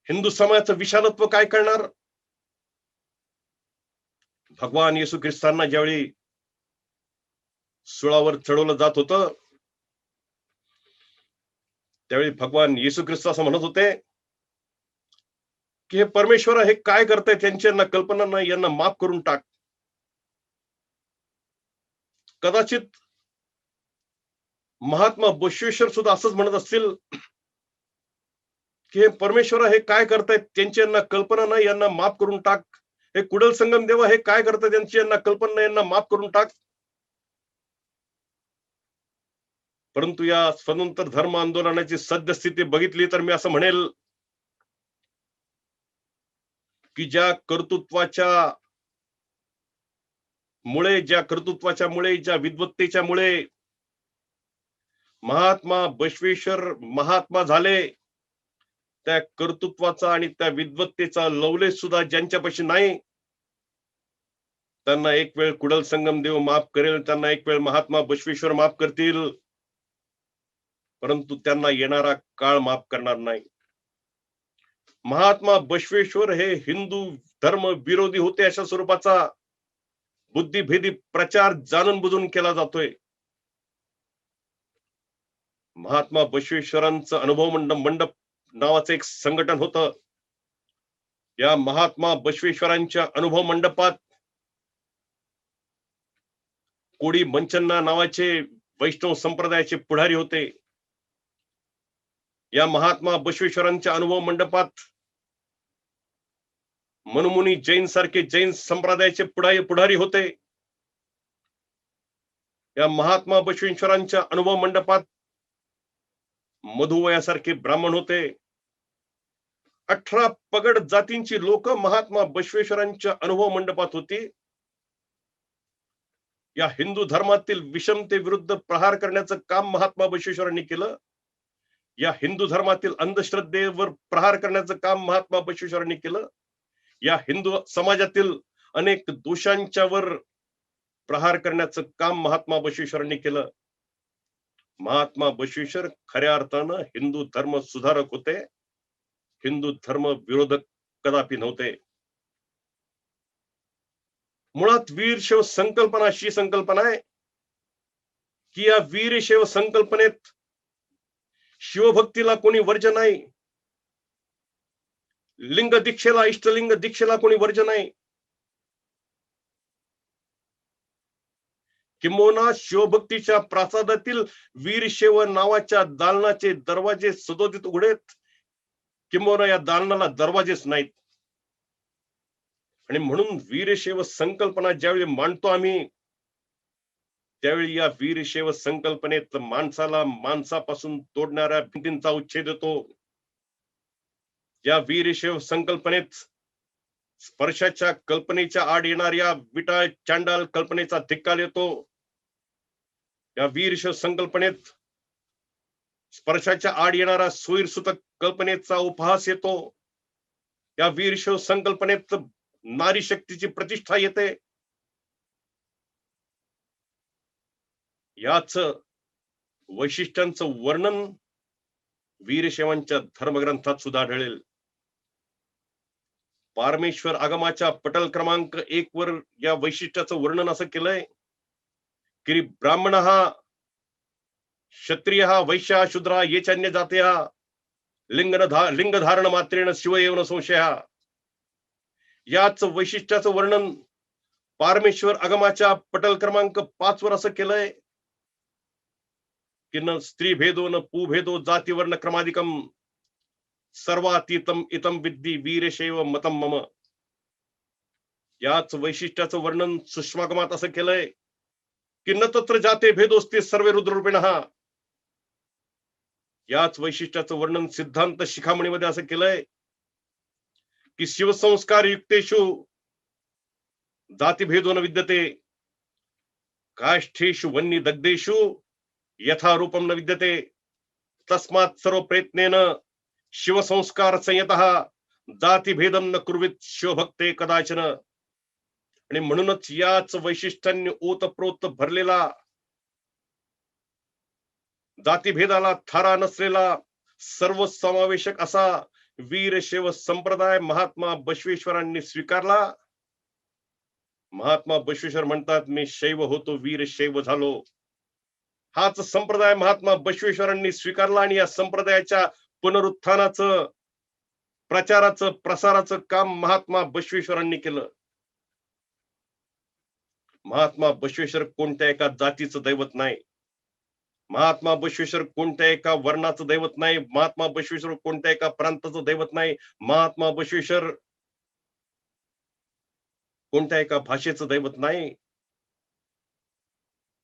हिंदू समाजाचं विशालत्व काय कळणार. भगवान येशू ख्रिस्तांना ज्यावेळी सुळावर चढवलं जात होतं, त्यावेळी भगवान येशू ख्रिस्त असं म्हणत होते की हे परमेश्वर हे काय करताय, त्यांच्यांना कल्पना नाही, यांना माफ करून टाक. कदाचित महात्मा बसवेश्वर सुद्धा असंच म्हणत असतील की हे परमेश्वर हे काय करतायत, त्यांच्यांना कल्पना नाही, यांना माफ करून टाक. हे कुडल संगम देवा हे काय करतायत, त्यांची यांना कल्पना नाही, यांना माफ करून टाक. परंतु या स्वतंत्र धर्म आंदोलनाची सद्यस्थिती बघितली तर मी असं म्हणेल की ज्या कर्तृत्वाच्या मुळे, ज्या विद्वत्तेच्या मुळे महात्मा बसवेश्वर महात्मा झाले, त्या कर्तृत्वाचा आणि त्या विद्वत्तेचा लवलेश सुद्धा ज्यांच्यापाशी नाही, त्यांना एक वेळ कुडल संगम देव माफ करेल, त्यांना एक वेळ महात्मा बसवेश्वर माफ करतील, परंतु त्यांना येणारा काळ माफ करणार नाही. महात्मा बसवेश्वर हे हिंदू धर्म विरोधी होते अशा स्वरूपाचा बुद्धिभेदी प्रचार जाणून बुजून केला जातोय. महात्मा बसवेश्वरांचं अनुभव मंडप नावाचं एक संघटन होतं. या महात्मा बसवेश्वरांच्या अनुभव मंडपात कोडी मंचन्ना नावाचे वैष्णव संप्रदायाचे पुढारी होते. या महात्मा बसवेश्वरांच्या अनुभव मंडपात मनुमुनी जैन सारखे जैन संप्रदायाचे पुढारी होते. या महात्मा बसवेश्वरांच्या अनुभव मंडपात मधुवयासारखे ब्राह्मण होते. 18 पगड जातींची लोक महात्मा बसवेश्वरांच्या अनुभव मंडपात होती. या हिंदू धर्मातील विषमते विरुद्ध प्रहार करण्याचं काम महात्मा बसवेश्वरांनी केलं. या हिंदू धर्मातील अंधश्रद्धेवर प्रहार करण्याचं काम महात्मा बसवेश्वरांनी केलं. या हिंदू समाजातील अनेक दोषांच्यावर प्रहार करण्याचं काम महात्मा बसवेश्वरांनी केलं. महात्मा बसवेश्वर खऱ्या अर्थानं हिंदू धर्म सुधारक होते, हिंदू धर्म विरोधक कदापि नव्हते. मुळात वीरशैव संकल्पना अशी संकल्पना आहे की या वीरशैव संकल्पनेत शिवभक्तीला कोणी वर्ज नाही, लिंग दीक्षेला, इष्टलिंग दीक्षेला कोणी वर्ज नाही. किंबहुना शिवभक्तीच्या प्रासादातील वीरशैव नावाच्या दालनाचे दरवाजे सदोदित उघडेत, किंबहुना या दालनाला दरवाजेच नाहीत. आणि म्हणून वीरशैव संकल्पना ज्यावेळी मांडतो आम्ही, त्यावेळी या वीरशैव संकल्पनेत माणसाला माणसापासून तोडणाऱ्या भिंतींचा उच्छेद येतो. या वीरशैव संकल्पनेत स्पर्शाच्या कल्पनेच्या आड येणाऱ्या विटाळ चांडाल कल्पनेचा धिक्कार येतो. या वीरशैव संकल्पनेत स्पर्शाच्या आड येणारा सोयीरसूतक कल्पनेचा उपहास येतो. या वीरशैव संकल्पनेत नारी शक्तीची प्रतिष्ठा येते. याच वैशिष्ट्यांचं वर्णन वीरशैवांच्या धर्मग्रंथात सुद्धा आढळेल. पारमेश्वर आगमाच्या पटल क्रमांक 1 वर या वैशिष्ट्याचं वर्णन असं केलंय की ब्राह्मण क्षत्रिय वैश्य शूद्र ये चान्य जाते लिंग धारण मात्रेण शिव येवन संशय. याच वैशिष्ट्याचं वर्णन पारमेश्वर आगमाच्या पटल क्रमांक 5 वर असं केलंय की न स्त्री भेदो न पुभेदो जातीवर्ण क्रमाधिकम सर्वातीतम इतम विद्धी वीरशैव मतम मम. याच वैशिष्ट्याचं वर्णन सुषमागमात असं केलंय की न तत्र जाते भेदोस्ते सर्वे रुद्ररूपिणः. याच वैशिष्ट्याचं वर्णन सिद्धांत शिखामणीमध्ये असं केलंय की शिवसंस्कार युक्तेषु जातिभेदो न विद्यते काष्ठेषु वन्नी दग्धेषु यथा रूपम न विद्यते तस्मात् सर्व प्रयत्नेन शिवसंस्कार संयतः जातिभेदम न कुर्वित शिवभक्ते कदाचन. आणि म्हणूनच याच वैशिष्ट्यांनी ओतप्रोत भरलेला जातीभेदाला थारा नसलेला सर्वसमावेशक असा वीरशैव संप्रदाय महात्मा बसवेश्वरांनी स्वीकारला. महात्मा बसवेश्वर म्हणतात, मी शैव होतो वीरशैव झालो. हाच संप्रदाय महात्मा बसवेश्वरांनी स्वीकारला आणि या संप्रदायाच्या पुनरुत्थानाचं, प्रचाराचं, प्रसाराचं काम महात्मा बसवेश्वरांनी केलं. महात्मा बसवेश्वर कोणत्या एका जातीचं दैवत नाही. महात्मा बसवेश्वर कोणत्या एका वर्णाचं दैवत नाही. महात्मा बसवेश्वर कोणत्या एका प्रांताचं दैवत नाही. महात्मा बसवेश्वर कोणत्या एका भाषेचं दैवत नाही.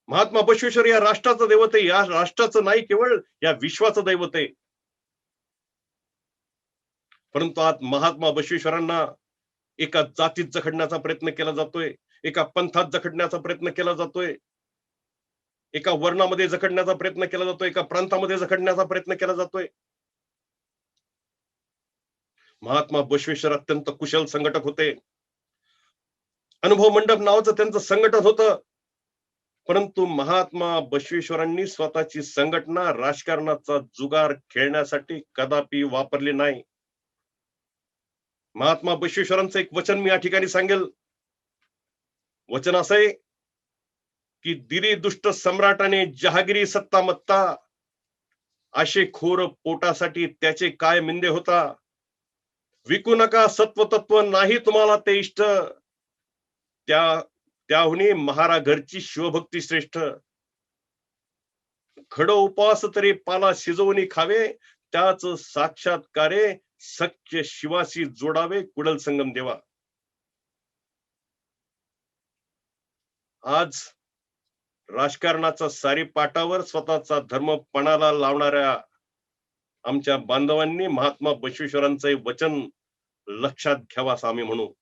महात्मा बसवेश्वर या राष्ट्राचं दैवत आहे. या राष्ट्राचं नाही, केवळ या विश्वाचं दैवत आहे. परंतु आज महात्मा बसवेश्वरांना एका जातीत जखडण्याचा प्रयत्न केला जातोय, एका पंथात जखडण्याचा प्रयत्न केला जातोय, एका वर्णामध्ये जखडण्याचा प्रयत्न केला जातोय, एका प्रांतामध्ये जखडण्याचा प्रयत्न केला जातोय. महात्मा बसवेश्वर अत्यंत कुशल संघटक होते. अनुभव मंडप नावाचं त्यांचं संघटन होतं. परंतु महात्मा बसवेश्वरांनी स्वतःची संघटना राजकारणाचा जुगार खेळण्यासाठी कदापि वापरली नाही. महात्मा बसवेश्वरांचं एक वचन मी या ठिकाणी सांगेल. वचन असं आहे की दिरी दुष्ट सम्राटाने जहागिरी सत्ता मत्ता, असे खोर पोटासाठी त्याचे काय मिंदे होता. विकू नका सत्व तत्व, नाही तुम्हाला ते इष्ट, त्याहुनी महारा घरची शिवभक्ती श्रेष्ठ. खड उपवास तरी पाला शिजवून खावे, त्याच साक्षात्कारे सख्य शिवासी जोडावे कुडल संगम देवा. आज राजकारणाचा सारी पाटावर स्वतःचा धर्म पणाला लावणाऱ्या आमच्या बांधवांनी महात्मा बसवेश्वरांचे वचन लक्षात घ्यावा असं आम्ही म्हणू.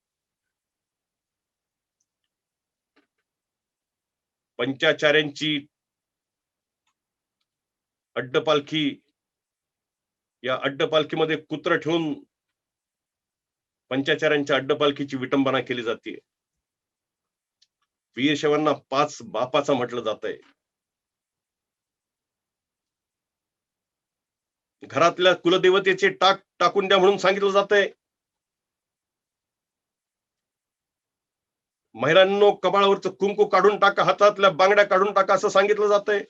पंचाचार्यांची अड्डपालखी, या अड्डपालखीमध्ये कुत्र ठेवून पंचाचार्यांच्या अड्डपालखीची विटंबना केली जाते. वीरशैवांना 5 बापाचा म्हटलं जातंय. घरातल्या कुलदेवतेचे टाकून द्या म्हणून सांगितलं जातंय. महिलांनो कपाळावरचं कुंकू काढून टाका, हातातल्या बांगड्या काढून टाका असं सांगितलं जातंय.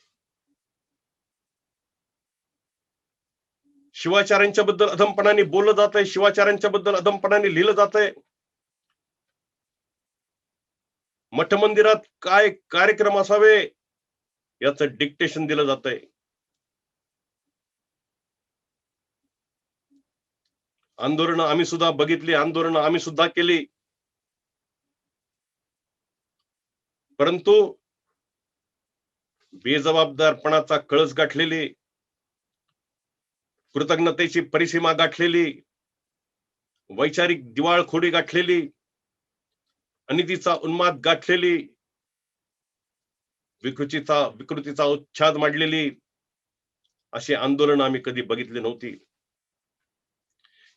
शिवाचार्यांच्या बद्दल अधमपणाने बोललं जातंय. शिवाचार्यांच्या बद्दल अधमपणाने लिहिलं जातंय. मठ मंदिरात काय कार्यक्रम असावे याचं डिक्टेशन दिलं जातंय. आंदोलनं आम्ही सुद्धा बघितली, आंदोलनं आम्ही सुद्धा केली. परंतु बेजबाबदारपणाचा कळस गाठलेली, कृतज्ञतेची परिसीमा गाठलेली, वैचारिक दिवाळखोरी गाठलेली, अनितीचा उन्माद गाठलेली, विकृतीचा उच्छाद मांडलेली अशी आंदोलन आम्ही कधी बघितली नव्हती.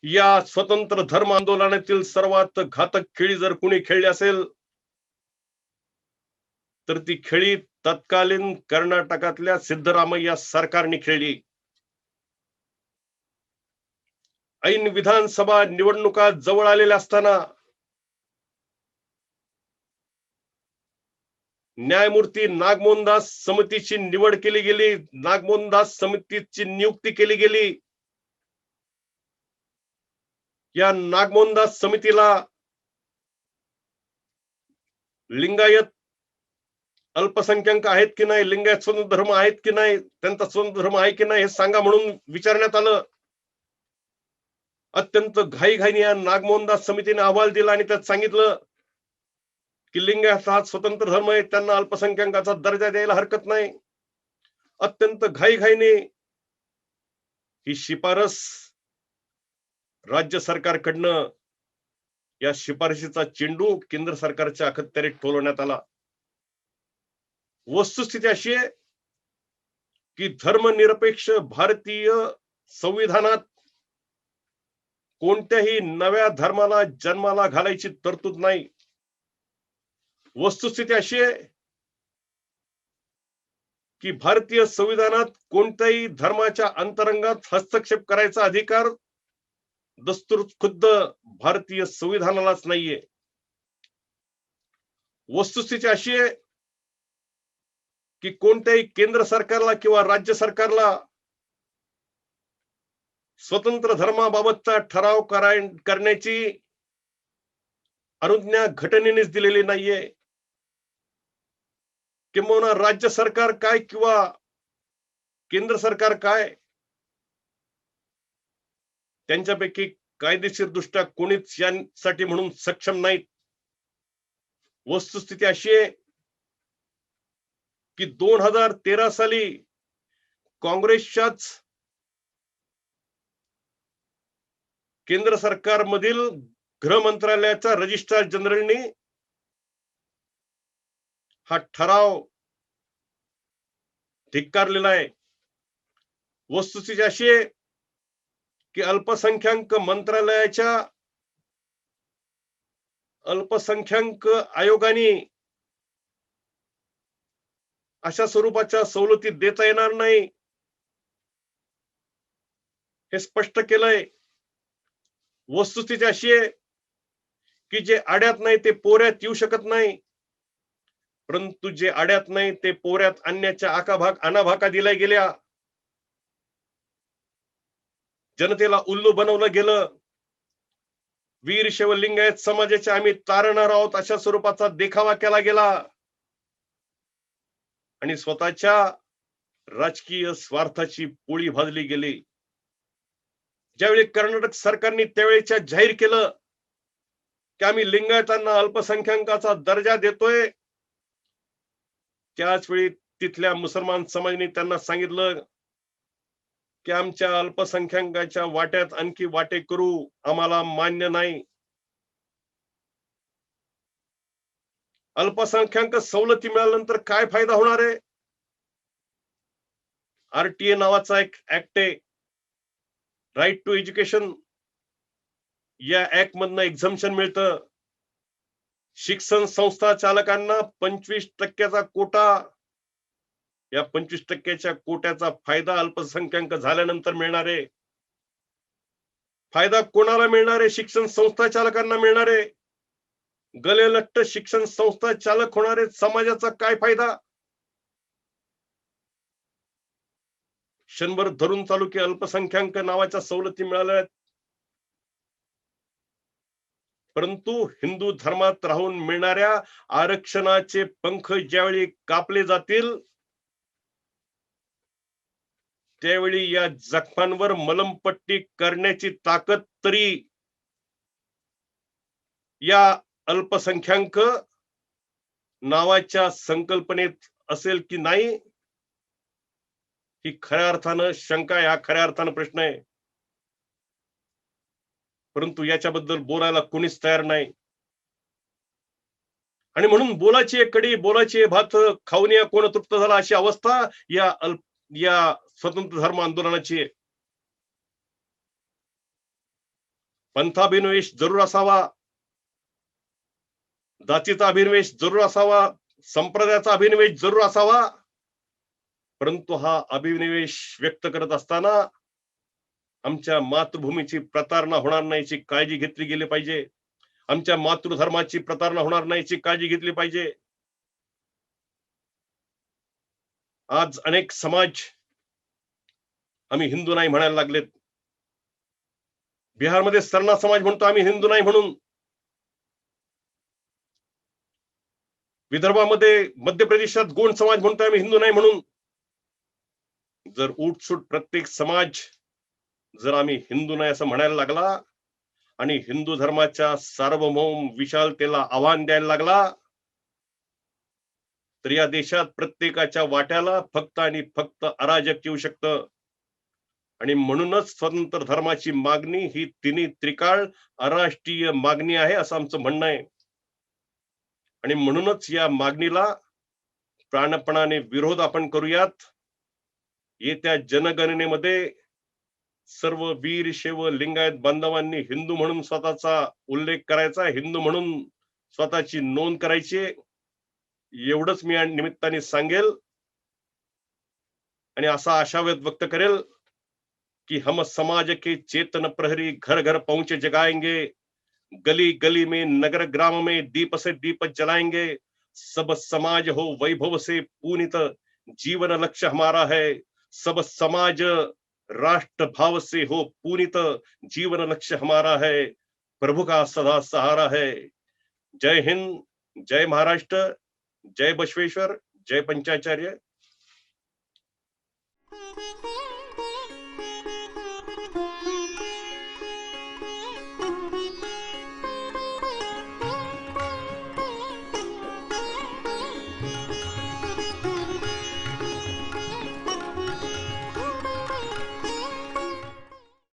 या स्वतंत्र धर्म आंदोलनातील सर्वात घातक खेळी जर कुणी खेळली असेल तर ती खेळी तत्कालीन कर्नाटकातल्या सिद्धरामय्या सरकारने खेळली. ऐन विधानसभा निवडणुका जवळ आलेल्या असताना न्यायमूर्ती नागमोहनदास समितीची निवड केली गेली, नागमोहनदास समितीची नियुक्ती केली गेली. या नागमोहनदास समितीला लिंगायत अल्पसंख्याक आहेत की नाही, लिंगायत स्वतंत्र धर्म आहेत की नाही, त्यांचा स्वतंत्र धर्म आहे की नाही हे सांगा म्हणून विचारण्यात आलं. अत्यंत घाईघाईने या नागमोहनदास समितीने अहवाल दिला आणि त्यात सांगितलं की लिंगायत हा स्वतंत्र धर्म आहे, त्यांना अल्पसंख्याकाचा दर्जा द्यायला हरकत नाही. अत्यंत घाईघाईने ही शिफारस राज्य सरकारकडनं, या शिफारशीचा चेंडू केंद्र सरकारच्या अखत्यारीत ठेवण्यात आला. वस्तुस्थिती अशी आहे की धर्मनिरपेक्ष भारतीय संविधानात कोणत्याही नव्या धर्माला जन्माला घालायची तरतूद नाही. वस्तुस्थिती अशी आहे की भारतीय संविधानात कोणत्याही धर्माच्या अंतरंगात हस्तक्षेप करायचा अधिकार दस्तूर खुद्द भारतीय संविधानालाच नाहीये. वस्तुस्थिती अशी आहे की कोणत्याही केंद्र सरकारला किंवा राज्य सरकारला स्वतंत्र धर्माबाबतचा ठराव करण्याची अनुज्ञा घटनेनेच दिलेली नाहीये. किंबहुना राज्य सरकार काय किंवा केंद्र सरकार काय, त्यांच्यापैकी कायदेशीर दृष्ट्या कोणीच यांसाठी म्हणून सक्षम नाहीत. वस्तुस्थिती अशी आहे की 2013 साली काँग्रेसच्याच केंद्र सरकारमधील गृह मंत्रालयाच्या रजिस्ट्रार जनरलनी हा ठराव धिक्कारलेला आहे. वस्तुस्थिती अशी आहे की अल्पसंख्याक मंत्रालयाच्या अल्पसंख्याक आयोगाने अशा स्वरूपाच्या सवलती देता येणार नाही हे स्पष्ट केलंय. वस्तुस्थिती अशी आहे की जे आड्यात नाही ते पोऱ्यात येऊ शकत नाही, परंतु जे आड्यात नाही ते पोऱ्यात आणण्याच्या अनाभाका दिल्या गेल्या. जनतेला उल्लू बनवलं गेलं. वीरशैव लिंगायत समाजाचे आम्ही तारणार आहोत अशा स्वरूपाचा देखावा केला गेला आणि स्वतःच्या राजकीय स्वार्थाची पोळी भाजली गेली. ज्यावेळी कर्नाटक सरकारने त्यावेळेच्या जाहीर केलं की आम्ही लिंगायतांना अल्पसंख्याकाचा दर्जा देतोय, त्याच वेळी तिथल्या मुसलमान समाजाने त्यांना सांगितलं की आमच्या अल्पसंख्याकाच्या वाट्यात आणखी वाटे करू आम्हाला मान्य नाही. अल्पसंख्याक सवलती मिळाल्यानंतर काय फायदा होणार आहे? आरटीए नावाचा एक ऍक्ट आहे, राईट टू एज्युकेशन. या ऍक्ट मधनं एक्झम्पशन मिळतं. शिक्षण संस्था चालकांना 25% कोटा, या 25% कोट्याचा फायदा अल्पसंख्याक झाल्यानंतर मिळणार आहे. फायदा कोणाला मिळणार आहे? शिक्षण संस्था चालकांना मिळणार आहे. गलेलट्ट शिक्षण संस्था चालक होणारे समाजाचा काय फायदा? क्षणभर धरून चालू की अल्पसंख्याक नावाच्या सवलती मिळाल्या, परंतु हिंदू धर्मात राहून मिळणाऱ्या आरक्षणाचे पंख ज्यावेळी कापले जातील त्यावेळी या जखमांवर मलमपट्टी करण्याची ताकद तरी या अल्पसंख्याक नावाच्या संकल्पनेत असेल की नाही, ही खऱ्या अर्थानं शंका आहे. हा खऱ्या अर्थानं प्रश्न आहे. परंतु याच्याबद्दल बोलायला कोणीच तयार नाही. आणि म्हणून बोलाची एक कडी, बोलाची भात खाऊन या कोण तृप्त झाला अशी अवस्था या स्वतंत्र धर्म आंदोलनाची आहे. पंथाभिनिवेश जरूर असावा, जातीचा अभिनिवेश जरूर असावा, संप्रदायाचा अभिनिवेश जरूर असावा, परंतु हा अभिनिवेश व्यक्त करत असताना आमच्या मातृभूमीची प्रतारणा होणार नाही याची काळजी घेतली गेली पाहिजे. आमच्या मातृधर्माची प्रतारणा होणार नाही याची काळजी घेतली पाहिजे. आज अनेक समाज आम्ही हिंदू नाही म्हणायला लागलेत. बिहारमध्ये सरना समाज म्हणतो आम्ही हिंदू नाही म्हणून. विदर्भामध्ये, मध्य प्रदेशात गोंड समाज म्हणतो आम्ही हिंदू नाही म्हणून. जर उठसूट प्रत्येक समाज जर आम्ही हिंदू नाही असं म्हणायला लागला आणि हिंदू धर्माच्या सार्वभौम विशालतेला आव्हान द्यायला लागला, तर या देशात प्रत्येकाच्या वाट्याला फक्त आणि फक्त अराजक येऊ शकतं. आणि म्हणूनच स्वतंत्र धर्माची मागणी ही तिन्ही त्रिकाळ अराष्ट्रीय मागणी आहे असं आमचं म्हणणं आहे. आणि म्हणूनच या मागणीला प्राणपणाने विरोध आपण करूयात. येत्या जनगणनेमध्ये सर्व वीर शैव लिंगायत बांधवांनी हिंदू म्हणून स्वतःचा उल्लेख करायचा, हिंदू म्हणून स्वतःची नोंद करायची. एवढंच मी या निमित्ताने सांगेल. आणि असा आशावाद व्यक्त करेल कि हम समाज के चेतन प्रहरी घर घर पहुंचे जगाएंगे, गली गली में नगर ग्राम में दीप से दीप जलाएंगे, सब समाज हो वैभव से पूनित, जीवन लक्ष्य हमारा है, सब समाज राष्ट्र भाव से हो पूनित, जीवन लक्ष्य हमारा है, प्रभु का सदा सहारा है। जय हिंद, जय महाराष्ट्र, जय बसवेश्वर, जय पंचाचार्य।